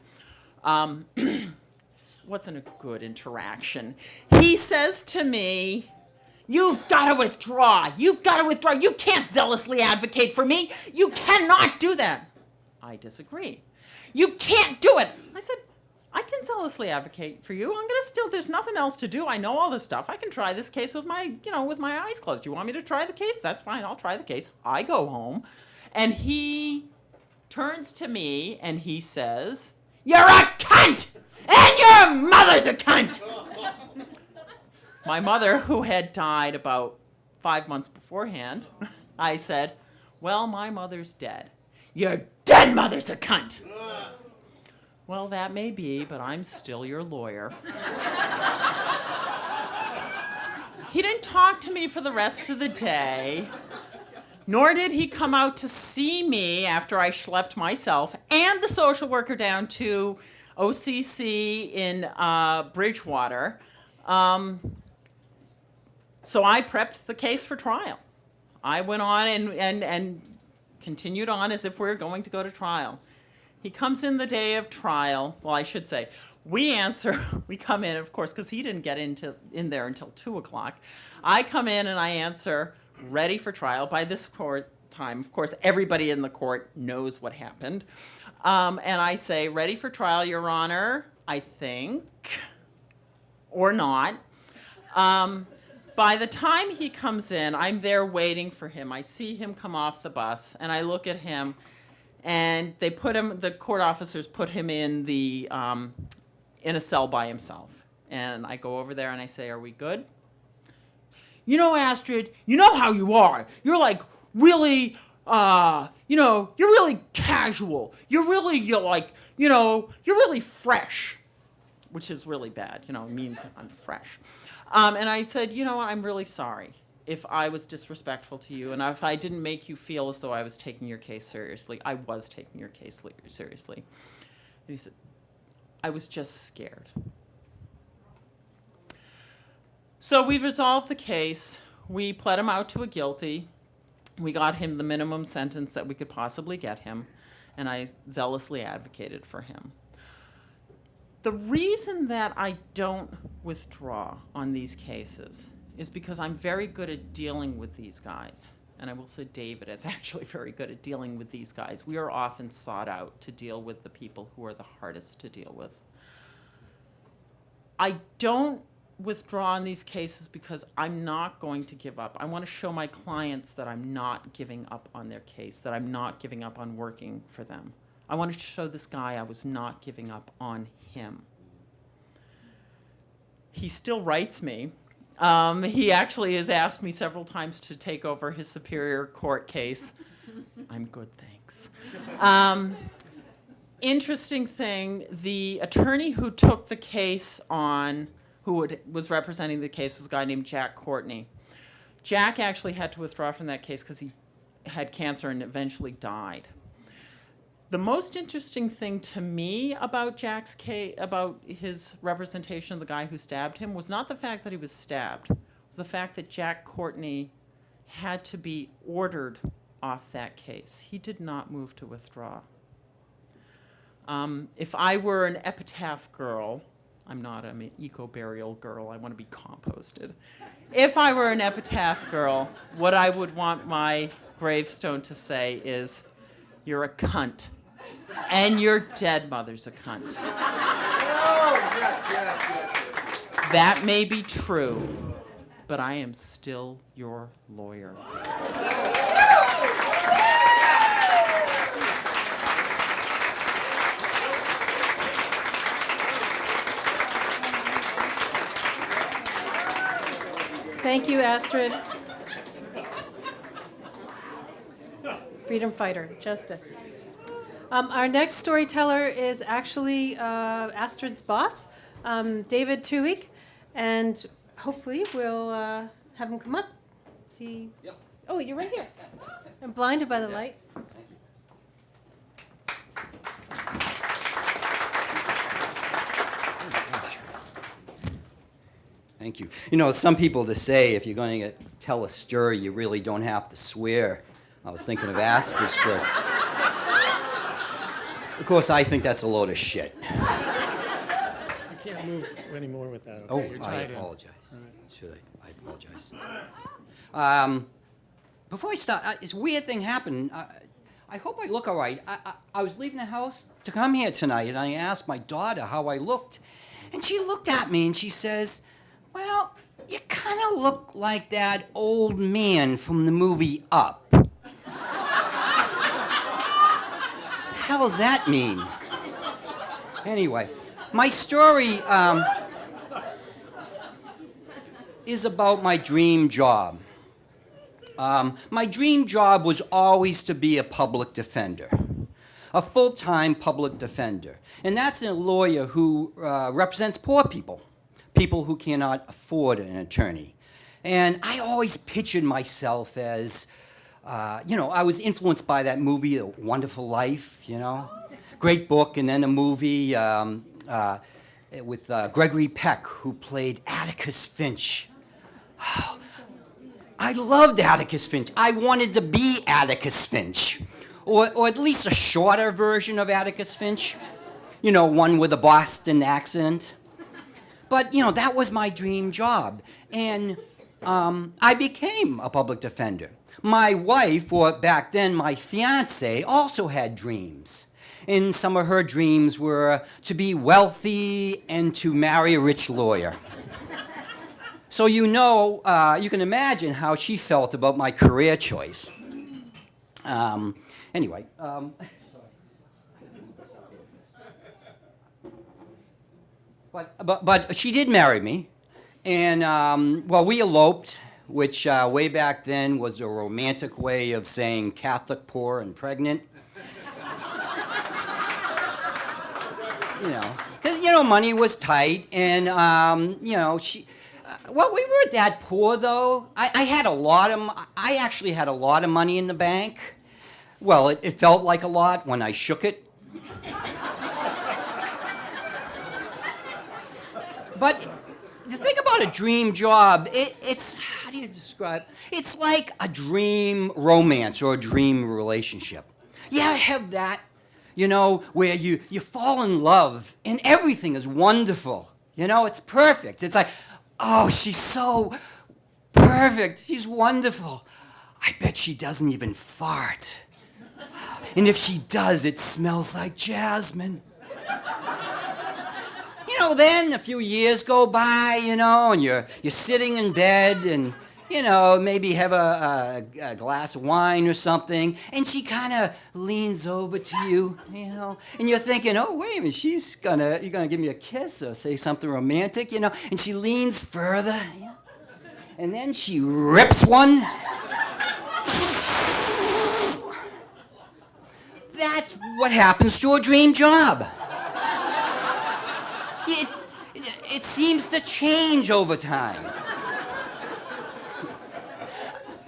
Wasn't a good interaction. He says to me, you've got to withdraw. You've got to withdraw. You can't zealously advocate for me. You cannot do that. I disagree. You can't do it. I said, I can zealously advocate for you. There's nothing else to do. I know all this stuff. I can try this case with my eyes closed. Do you want me to try the case? That's fine. I'll try the case. I go home. And he turns to me and he says, you're a cunt! And your mother's a cunt! My mother, who had died about 5 months beforehand, I said, well, my mother's dead. Your dead mother's a cunt! Well, that may be, but I'm still your lawyer. He didn't talk to me for the rest of the day, nor did he come out to see me after I schlepped myself and the social worker down to OCC in Bridgewater. So I prepped the case for trial. I went on and continued on as if we were going to go to trial. He comes in the day of trial. Well, I should say, we come in, of course, because he didn't get in there until 2 o'clock. I come in and I answer, ready for trial. By this court time, of course, everybody in the court knows what happened. And I say, ready for trial, Your Honor, I think, or not. By the time he comes in, I'm there waiting for him. I see him come off the bus, and I look at him. And they the court officers put him in in a cell by himself. And I go over there and I say, are we good? Astrid, you know how you are. You're like really, you're really casual. You're really fresh. which is really bad. You know, it means I'm fresh. And I said, you know, I'm really sorry if I was disrespectful to you, and if I didn't make you feel as though I was taking your case seriously. I was taking your case seriously. And he said, I was just scared. So we resolved the case. We pled him out to a guilty. We got him the minimum sentence that we could possibly get him, and I zealously advocated for him. The reason that I don't withdraw on these cases is because I'm very good at dealing with these guys. And I will say David is actually very good at dealing with these guys. We are often sought out to deal with the people who are the hardest to deal with. I don't withdraw on these cases because I'm not going to give up. I want to show my clients that I'm not giving up on their case, that I'm not giving up on working for them. I wanted to show this guy I was not giving up on him. He still writes me. He actually has asked me several times to take over his Superior Court case. I'm good, thanks. Interesting thing, the attorney who took the case on, was representing the case, was a guy named Jack Courtney. Jack actually had to withdraw from that case because he had cancer and eventually died. The most interesting thing to me about Jack's case, about his representation of the guy who stabbed him, was not the fact that he was stabbed. It was the fact that Jack Courtney had to be ordered off that case. He did not move to withdraw. If I were an epitaph girl, I'm not, I'm an eco-burial girl, I want to be composted. If I were an epitaph girl, what I would want my gravestone to say is, you're a cunt. And your dead mother's a cunt. That may be true, but I am still your lawyer. Thank you, Astrid. Freedom fighter, justice. Our next storyteller is actually Astrid's boss, David Tuig, and hopefully we'll have him come up. See? Yep. Oh, you're right here. I'm blinded by the light. Thank you. You know, some people to say if you're going to tell a story, you really don't have to swear. I was thinking of Astrid's story. Of course, I think that's a load of shit. You can't move anymore with that. Okay? Oh, You're I tied in. apologize. Should I? I apologize. Before I start, this weird thing happened. I hope I look all right. I was leaving the house to come here tonight, and I asked my daughter how I looked. And she looked at me, and she says, well, you kind of look like that old man from the movie Up. What the hell does that mean? Anyway, my story is about my dream job. My dream job was always to be a public defender, a full-time public defender. And that's a lawyer who represents poor people, people who cannot afford an attorney. And I always pictured myself as, I was influenced by that movie, A Wonderful Life, Great book, and then a movie with Gregory Peck, who played Atticus Finch. I loved Atticus Finch. I wanted to be Atticus Finch, or at least a shorter version of Atticus Finch, one with a Boston accent. But, that was my dream job, and I became a public defender. My wife, or back then my fiancé, also had dreams. And some of her dreams were to be wealthy and to marry a rich lawyer. So you can imagine how she felt about my career choice. Anyway. But she did marry me. And, we eloped, which way back then was a romantic way of saying Catholic, poor, and pregnant. Because, money was tight, and well, we weren't that poor though. I actually had a lot of money in the bank. Well, it felt like a lot when I shook it. But the thing about a dream job, it's, how do you describe? It's like a dream romance or a dream relationship. Yeah, I have that, where you fall in love and everything is wonderful. It's perfect. It's like, oh, she's so perfect. She's wonderful. I bet she doesn't even fart. And if she does, it smells like jasmine. Then a few years go by, and you're sitting in bed and, maybe have a glass of wine or something, and she kind of leans over to you, and you're thinking, oh, wait a minute, you're gonna give me a kiss or say something romantic, and she leans further, and then she rips one. That's what happens to a dream job. It seems to change over time.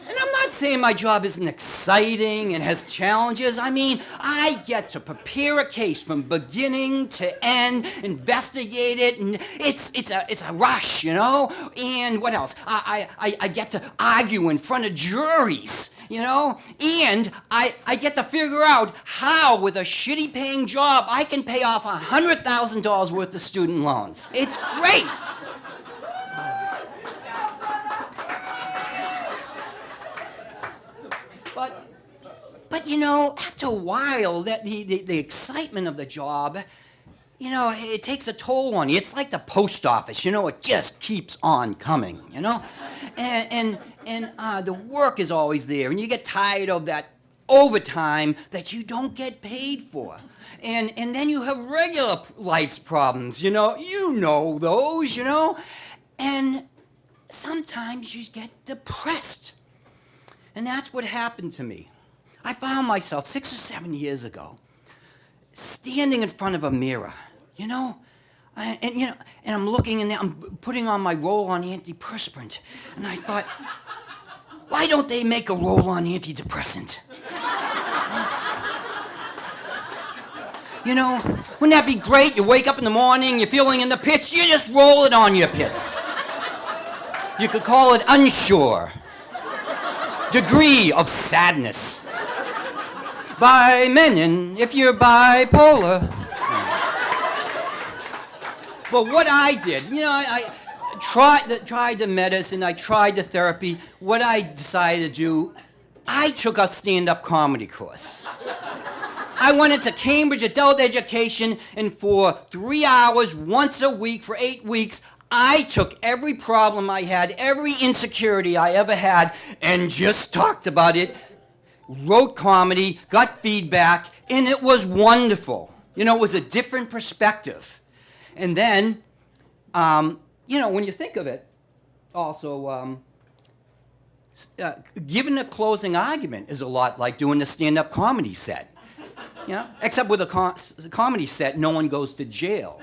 And I'm not saying my job isn't exciting and has challenges. I mean, I get to prepare a case from beginning to end, investigate it, and it's a rush, And what else? I get to argue in front of juries. And I get to figure out how, with a shitty paying job, I can pay off $100,000 worth of student loans. It's great. But after a while, the excitement of the job, it takes a toll on you. It's like the post office, it just keeps on coming, And the work is always there, and you get tired of that overtime that you don't get paid for. And then you have regular life's problems, you know those, And sometimes you get depressed. And that's what happened to me. I found myself 6 or 7 years ago standing in front of a mirror, and I'm looking and I'm putting on my roll-on antiperspirant, and I thought, why don't they make a roll-on antidepressant? Wouldn't that be great? You wake up in the morning, you're feeling in the pits, you just roll it on your pits. You could call it unsure. Degree of sadness. By Menon, if you're bipolar. But what I did, I tried the medicine, I tried the therapy. What I decided to do, I took a stand-up comedy course. I went into Cambridge Adult Education, and for 3 hours, once a week, for 8 weeks, I took every problem I had, every insecurity I ever had, and just talked about it, wrote comedy, got feedback, and it was wonderful. It was a different perspective. And then, when you think of it, also, giving a closing argument is a lot like doing a stand-up comedy set. Except with a comedy set, no one goes to jail,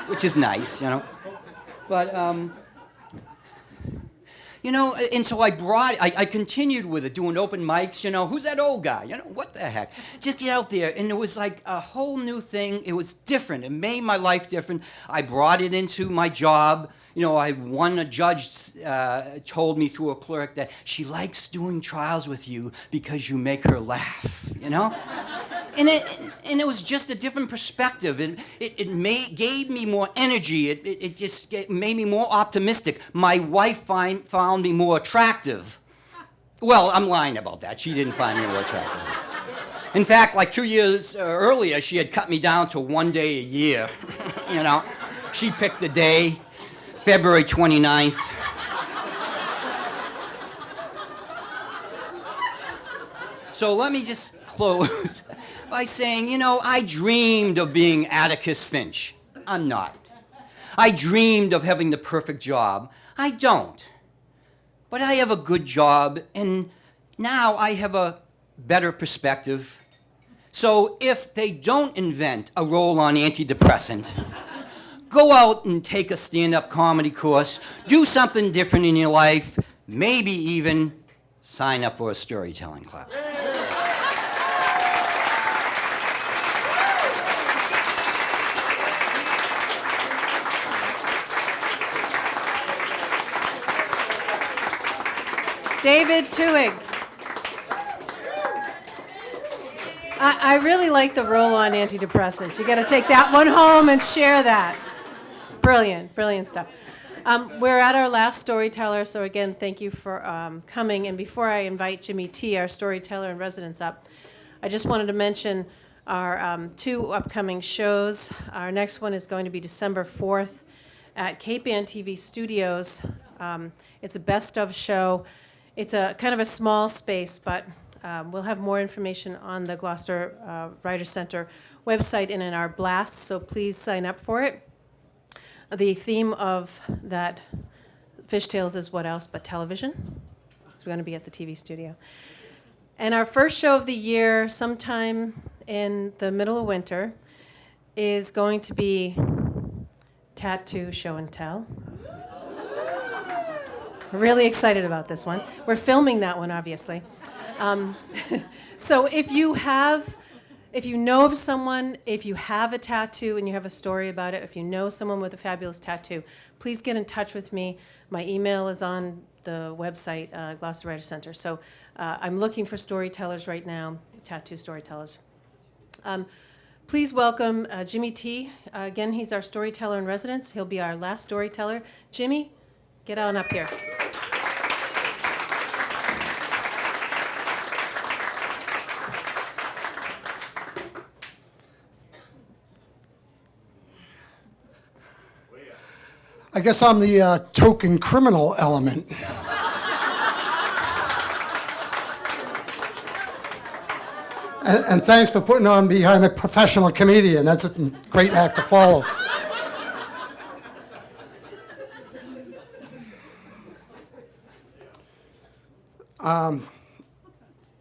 which is nice, But, and so I continued with it, doing open mics, who's that old guy? What the heck? Just get out there. And it was like a whole new thing. It was different. It made my life different. I brought it into my job. A judge told me through a clerk that she likes doing trials with you because you make her laugh, And it was just a different perspective. It gave me more energy. It made me more optimistic. My wife found me more attractive. Well, I'm lying about that. She didn't find me more attractive. In fact, like 2 years earlier, she had cut me down to 1 day a year. She picked the day, February 29th. So let me just close by saying, I dreamed of being Atticus Finch. I'm not. I dreamed of having the perfect job. I don't. But I have a good job, and now I have a better perspective. So if they don't invent a roll-on antidepressant, go out and take a stand-up comedy course, do something different in your life, maybe even sign up for a storytelling club. David Tuig. I really like the roll-on antidepressant. You got to take that one home and share that. It's brilliant, brilliant stuff. We're at our last storyteller, so again, thank you for coming. And before I invite Jimmy T, our storyteller in residence, up, I just wanted to mention our 2 upcoming shows. Our next one is going to be December 4th at Cape Ann TV Studios. It's a best of show. It's a kind of a small space, but we'll have more information on the Gloucester Writer Center website and in our blasts, so please sign up for it. The theme of that Fishtails is what else but television. So we're going to be at the TV studio. And our first show of the year, sometime in the middle of winter, is going to be Tattoo Show and Tell. We're really excited about this one. We're filming that one, obviously. So if you know of someone, if you have a tattoo and you have a story about it, if you know someone with a fabulous tattoo, please get in touch with me. My email is on the website, Gloucester Writer Center. So I'm looking for storytellers right now, tattoo storytellers. Please welcome Jimmy T. Again, he's our storyteller in residence. He'll be our last storyteller. Jimmy, get on up here. I guess I'm the token criminal element. And thanks for putting on behind a professional comedian. That's a great act to follow.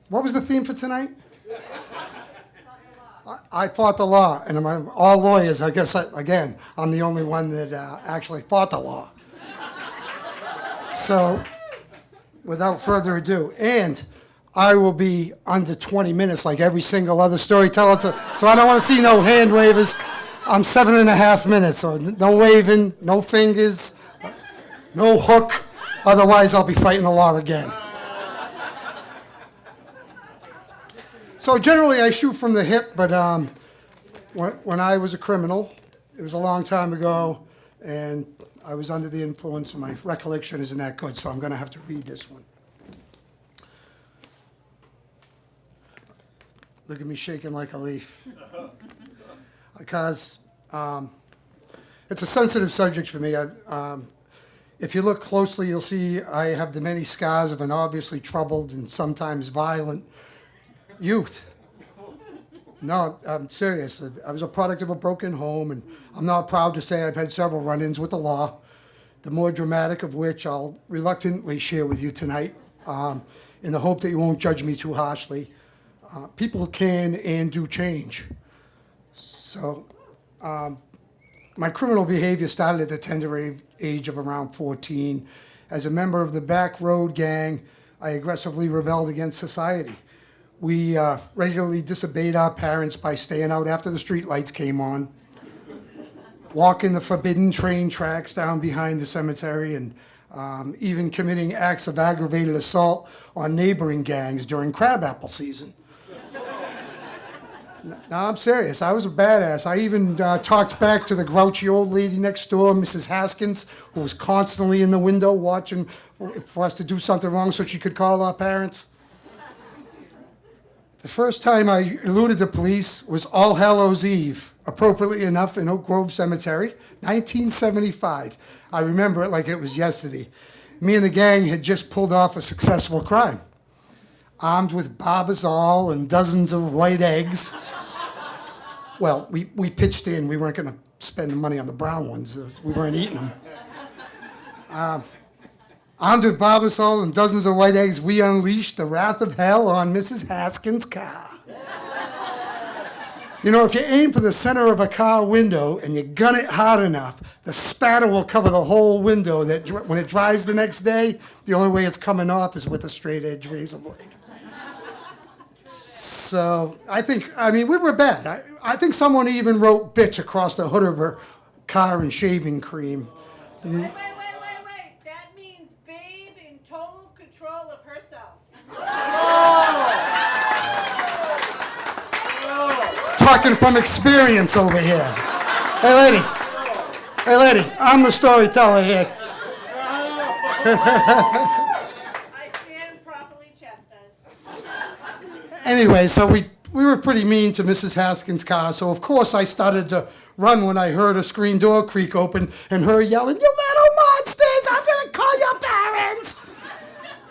What was the theme for tonight? I fought the law, and I'm all lawyers. I guess, again, I'm the only one that actually fought the law. So, without further ado, and I will be under 20 minutes like every single other storyteller, so I don't want to see no hand wavers. I'm 7.5 minutes, so no waving, no fingers, no hook. Otherwise, I'll be fighting the law again. So generally, I shoot from the hip, but when I was a criminal, it was a long time ago, and I was under the influence, and my recollection isn't that good, so I'm going to have to read this one. Look at me shaking like a leaf. Because it's a sensitive subject for me. If you look closely, you'll see I have the many scars of an obviously troubled and sometimes violent youth. No, I'm serious. I was a product of a broken home, and I'm not proud to say I've had several run-ins with the law, the more dramatic of which I'll reluctantly share with you tonight, in the hope that you won't judge me too harshly. People can and do change. So, my criminal behavior started at the tender age of around 14. As a member of the Back Road Gang, I aggressively rebelled against society. We regularly disobeyed our parents by staying out after the streetlights came on, walking the forbidden train tracks down behind the cemetery, and even committing acts of aggravated assault on neighboring gangs during crabapple season. No, I'm serious. I was a badass. I even talked back to the grouchy old lady next door, Mrs. Haskins, who was constantly in the window watching for us to do something wrong so she could call our parents. The first time I eluded the police was All Hallows Eve, appropriately enough, in Oak Grove Cemetery, 1975. I remember it like it was yesterday. Me and the gang had just pulled off a successful crime. Armed with barbasol and dozens of white eggs. Well, we pitched in. We weren't going to spend the money on the brown ones. We weren't eating them. Armed with barbasol and dozens of white eggs, we unleashed the wrath of hell on Mrs. Haskins' car. You know, if you aim for the center of a car window and you gun it hard enough, the spatter will cover the whole window. That when it dries the next day, the only way it's coming off is with a straight edge razor blade. So we were bad. I think someone even wrote bitch across the hood of her car in shaving cream. Wait. That means babe in total control of herself. Talking from experience over here. Hey lady, I'm the storyteller here. I stand properly chastised. Anyway, so we were pretty mean to Mrs. Haskins' car, so of course I started to run when I heard a screen door creak open and her yelling, "You little monsters, I'm gonna call your parents!"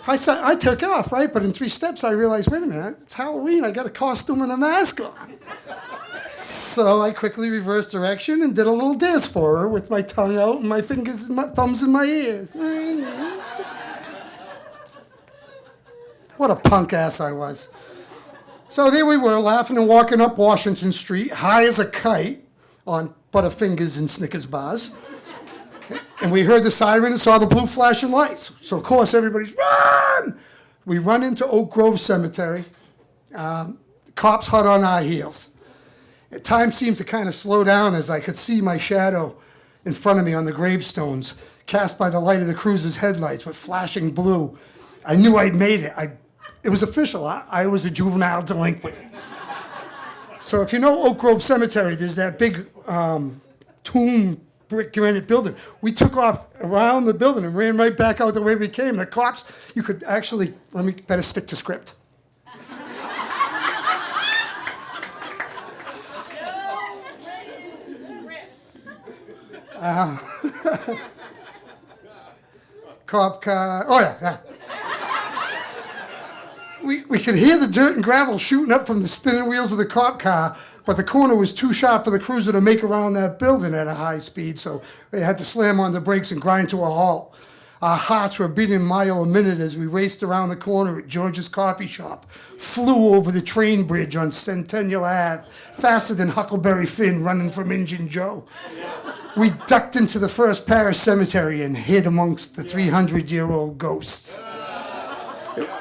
I took off, right? But in 3 steps I realized, wait a minute, it's Halloween, I got a costume and a mask on. So I quickly reversed direction and did a little dance for her with my tongue out and my fingers and my thumbs in my ears. What a punk ass I was. So there we were, laughing and walking up Washington Street, high as a kite, on Butterfingers and Snickers bars. And we heard the siren and saw the blue flashing lights. So, of course, everybody's, run! We run into Oak Grove Cemetery. Cops hot on our heels. Time seemed to kind of slow down as I could see my shadow in front of me on the gravestones, cast by the light of the cruiser's headlights with flashing blue. I knew I'd made it. It was official. I was a juvenile delinquent. So if you know Oak Grove Cemetery, there's that big tomb brick granite building. We took off around the building and ran right back out the way we came. The cops, you could actually, better stick to script. Cop car. Oh, yeah. We could hear the dirt and gravel shooting up from the spinning wheels of the cop car, but the corner was too sharp for the cruiser to make around that building at a high speed, so they had to slam on the brakes and grind to a halt. Our hearts were beating a mile a minute as we raced around the corner at George's Coffee Shop, flew over the train bridge on Centennial Ave, faster than Huckleberry Finn running from Injun Joe. We ducked into the first parish cemetery and hid amongst the 300-year-old ghosts.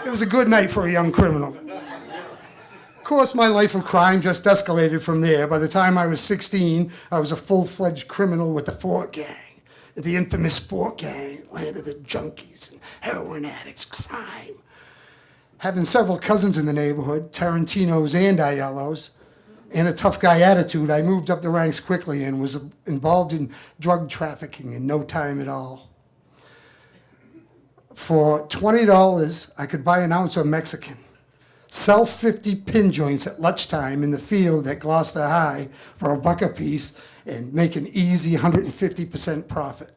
It was a good night for a young criminal. Of course, my life of crime just escalated from there. By the time I was 16, I was a full-fledged criminal with the Fort Gang, the infamous Fort Gang, land of the junkies and heroin addicts, crime. Having several cousins in the neighborhood, Tarantinos and Aiellos, and a tough guy attitude, I moved up the ranks quickly and was involved in drug trafficking in no time at all. For $20, I could buy an ounce of Mexican, sell 50 pin joints at lunchtime in the field at Gloucester High for $1 a piece, and make an easy 150% profit.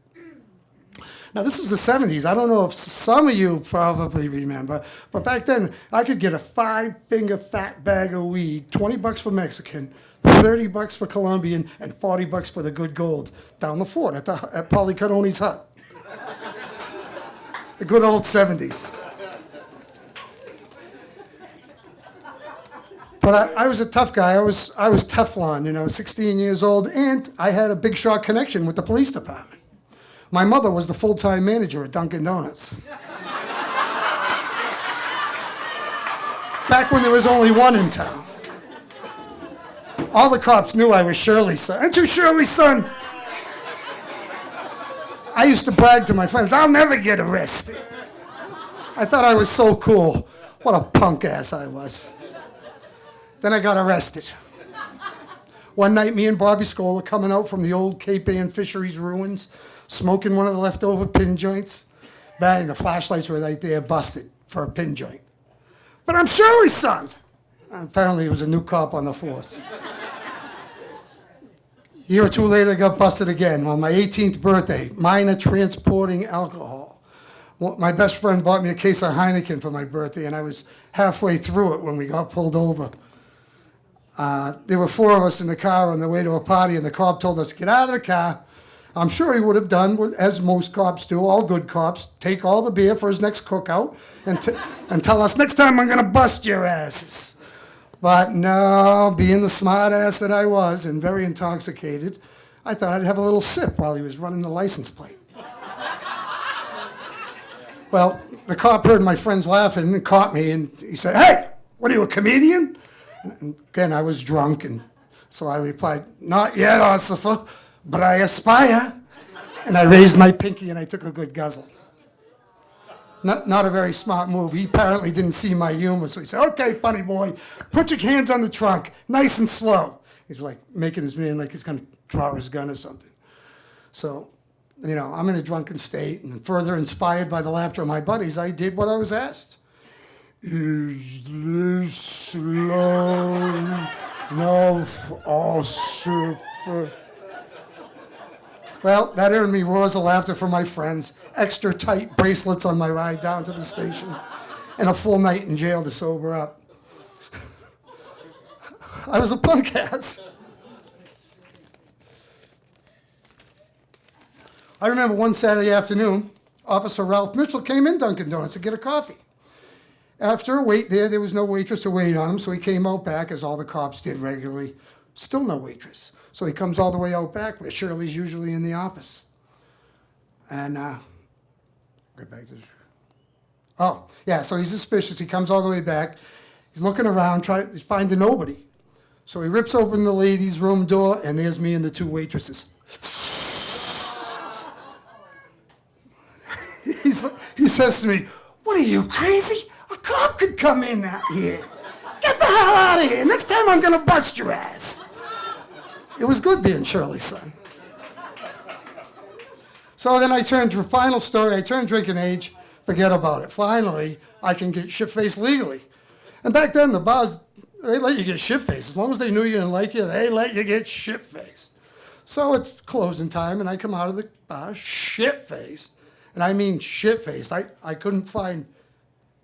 Now, this is the 70s. I don't know if some of you probably remember, but back then, I could get a 5-finger fat bag of weed, $20 for Mexican, $30 for Colombian, and $40 for the good gold down the fort at Polly Cadoni's hut. The good old 70s. But I was a tough guy. I was Teflon, 16 years old, and I had a big shot connection with the police department. My mother was the full-time manager at Dunkin' Donuts. Back when there was only one in town. All the cops knew I was Shirley's son. Aren't you Shirley's son? I used to brag to my friends, I'll never get arrested. I thought I was so cool. What a punk ass I was. Then I got arrested. One night, me and Bobby Scola coming out from the old Cape Ann Fisheries ruins, smoking one of the leftover pin joints. Bang, the flashlights were right there, busted for a pin joint. But I'm Shirley's son. Apparently, it was a new cop on the force. A year or two later, I got busted again on my 18th birthday, minor transporting alcohol. Well, my best friend bought me a case of Heineken for my birthday, and I was halfway through it when we got pulled over. There were 4 of us in the car on the way to a party, and the cop told us, get out of the car. I'm sure he would have done, as most cops do, all good cops, take all the beer for his next cookout and tell us, next time I'm going to bust your asses. But no, being the smart ass that I was and very intoxicated, I thought I'd have a little sip while he was running the license plate. Well, the cop heard my friends laughing and caught me, and he said, "Hey, what are you, a comedian?" And again, I was drunk, and so I replied, "Not yet, Ossifer, but I aspire." And I raised my pinky and I took a good guzzle. Not a very smart move. He apparently didn't see my humor, so he said, "Okay, funny boy, put your hands on the trunk, nice and slow." He's like making his man like he's going to draw his gun or something. So, you know, I'm in a drunken state, and further inspired by the laughter of my buddies, I did what I was asked. Is this slow enough, Ossifer? Well, that earned me roars of laughter from my friends, extra tight bracelets on my ride down to the station, and a full night in jail to sober up. I was a punk ass. I remember one Saturday afternoon, Officer Ralph Mitchell came in Dunkin' Donuts to get a coffee. After a wait there was no waitress to wait on him, so he came out back, as all the cops did regularly. Still no waitress. So he comes all the way out back where Shirley's usually in the office. And, get back to this. Oh, yeah, so he's suspicious. He comes all the way back. He's looking around, he's finding nobody. So he rips open the ladies' room door, and there's me and the two waitresses. He says to me, "What are you, crazy? A cop could come in out here. Get the hell out of here. Next time I'm going to bust your ass." It was good being Shirley's son. So then I turned drinking age, forget about it. Finally, I can get shit-faced legally. And back then, the bars, they let you get shit-faced. As long as they knew you didn't like you, they let you get shit-faced. So it's closing time, and I come out of the bar shit-faced. And I mean shit-faced. I couldn't find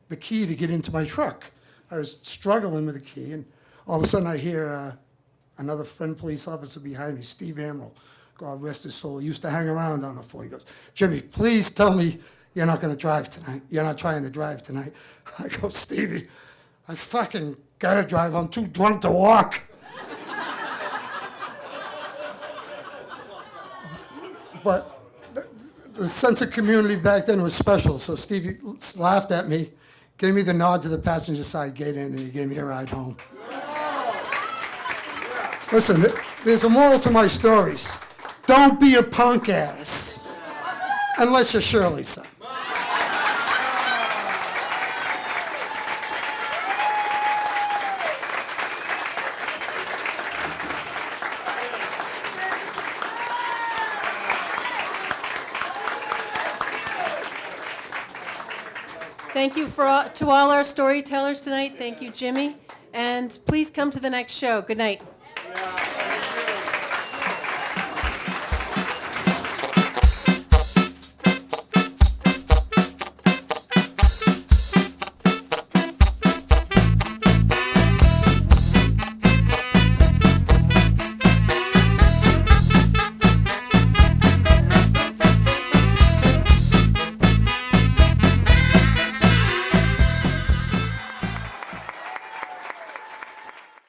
the key to get into my truck. I was struggling with the key, and all of a sudden I hear another friend police officer behind me, Steve Amaral, God rest his soul, he used to hang around on the 4. He goes, "Jimmy, please tell me you're not going to drive tonight. You're not trying to drive tonight." I go, "Stevie, I fucking got to drive. I'm too drunk to walk." But the sense of community back then was special, so Stevie laughed at me, gave me the nod to the passenger side gate in, and he gave me a ride home. Listen, there's a moral to my stories. Don't be a punk ass, unless you're Shirley's son. Thank you to all our storytellers tonight. Thank you, Jimmy. And please come to the next show. Good night.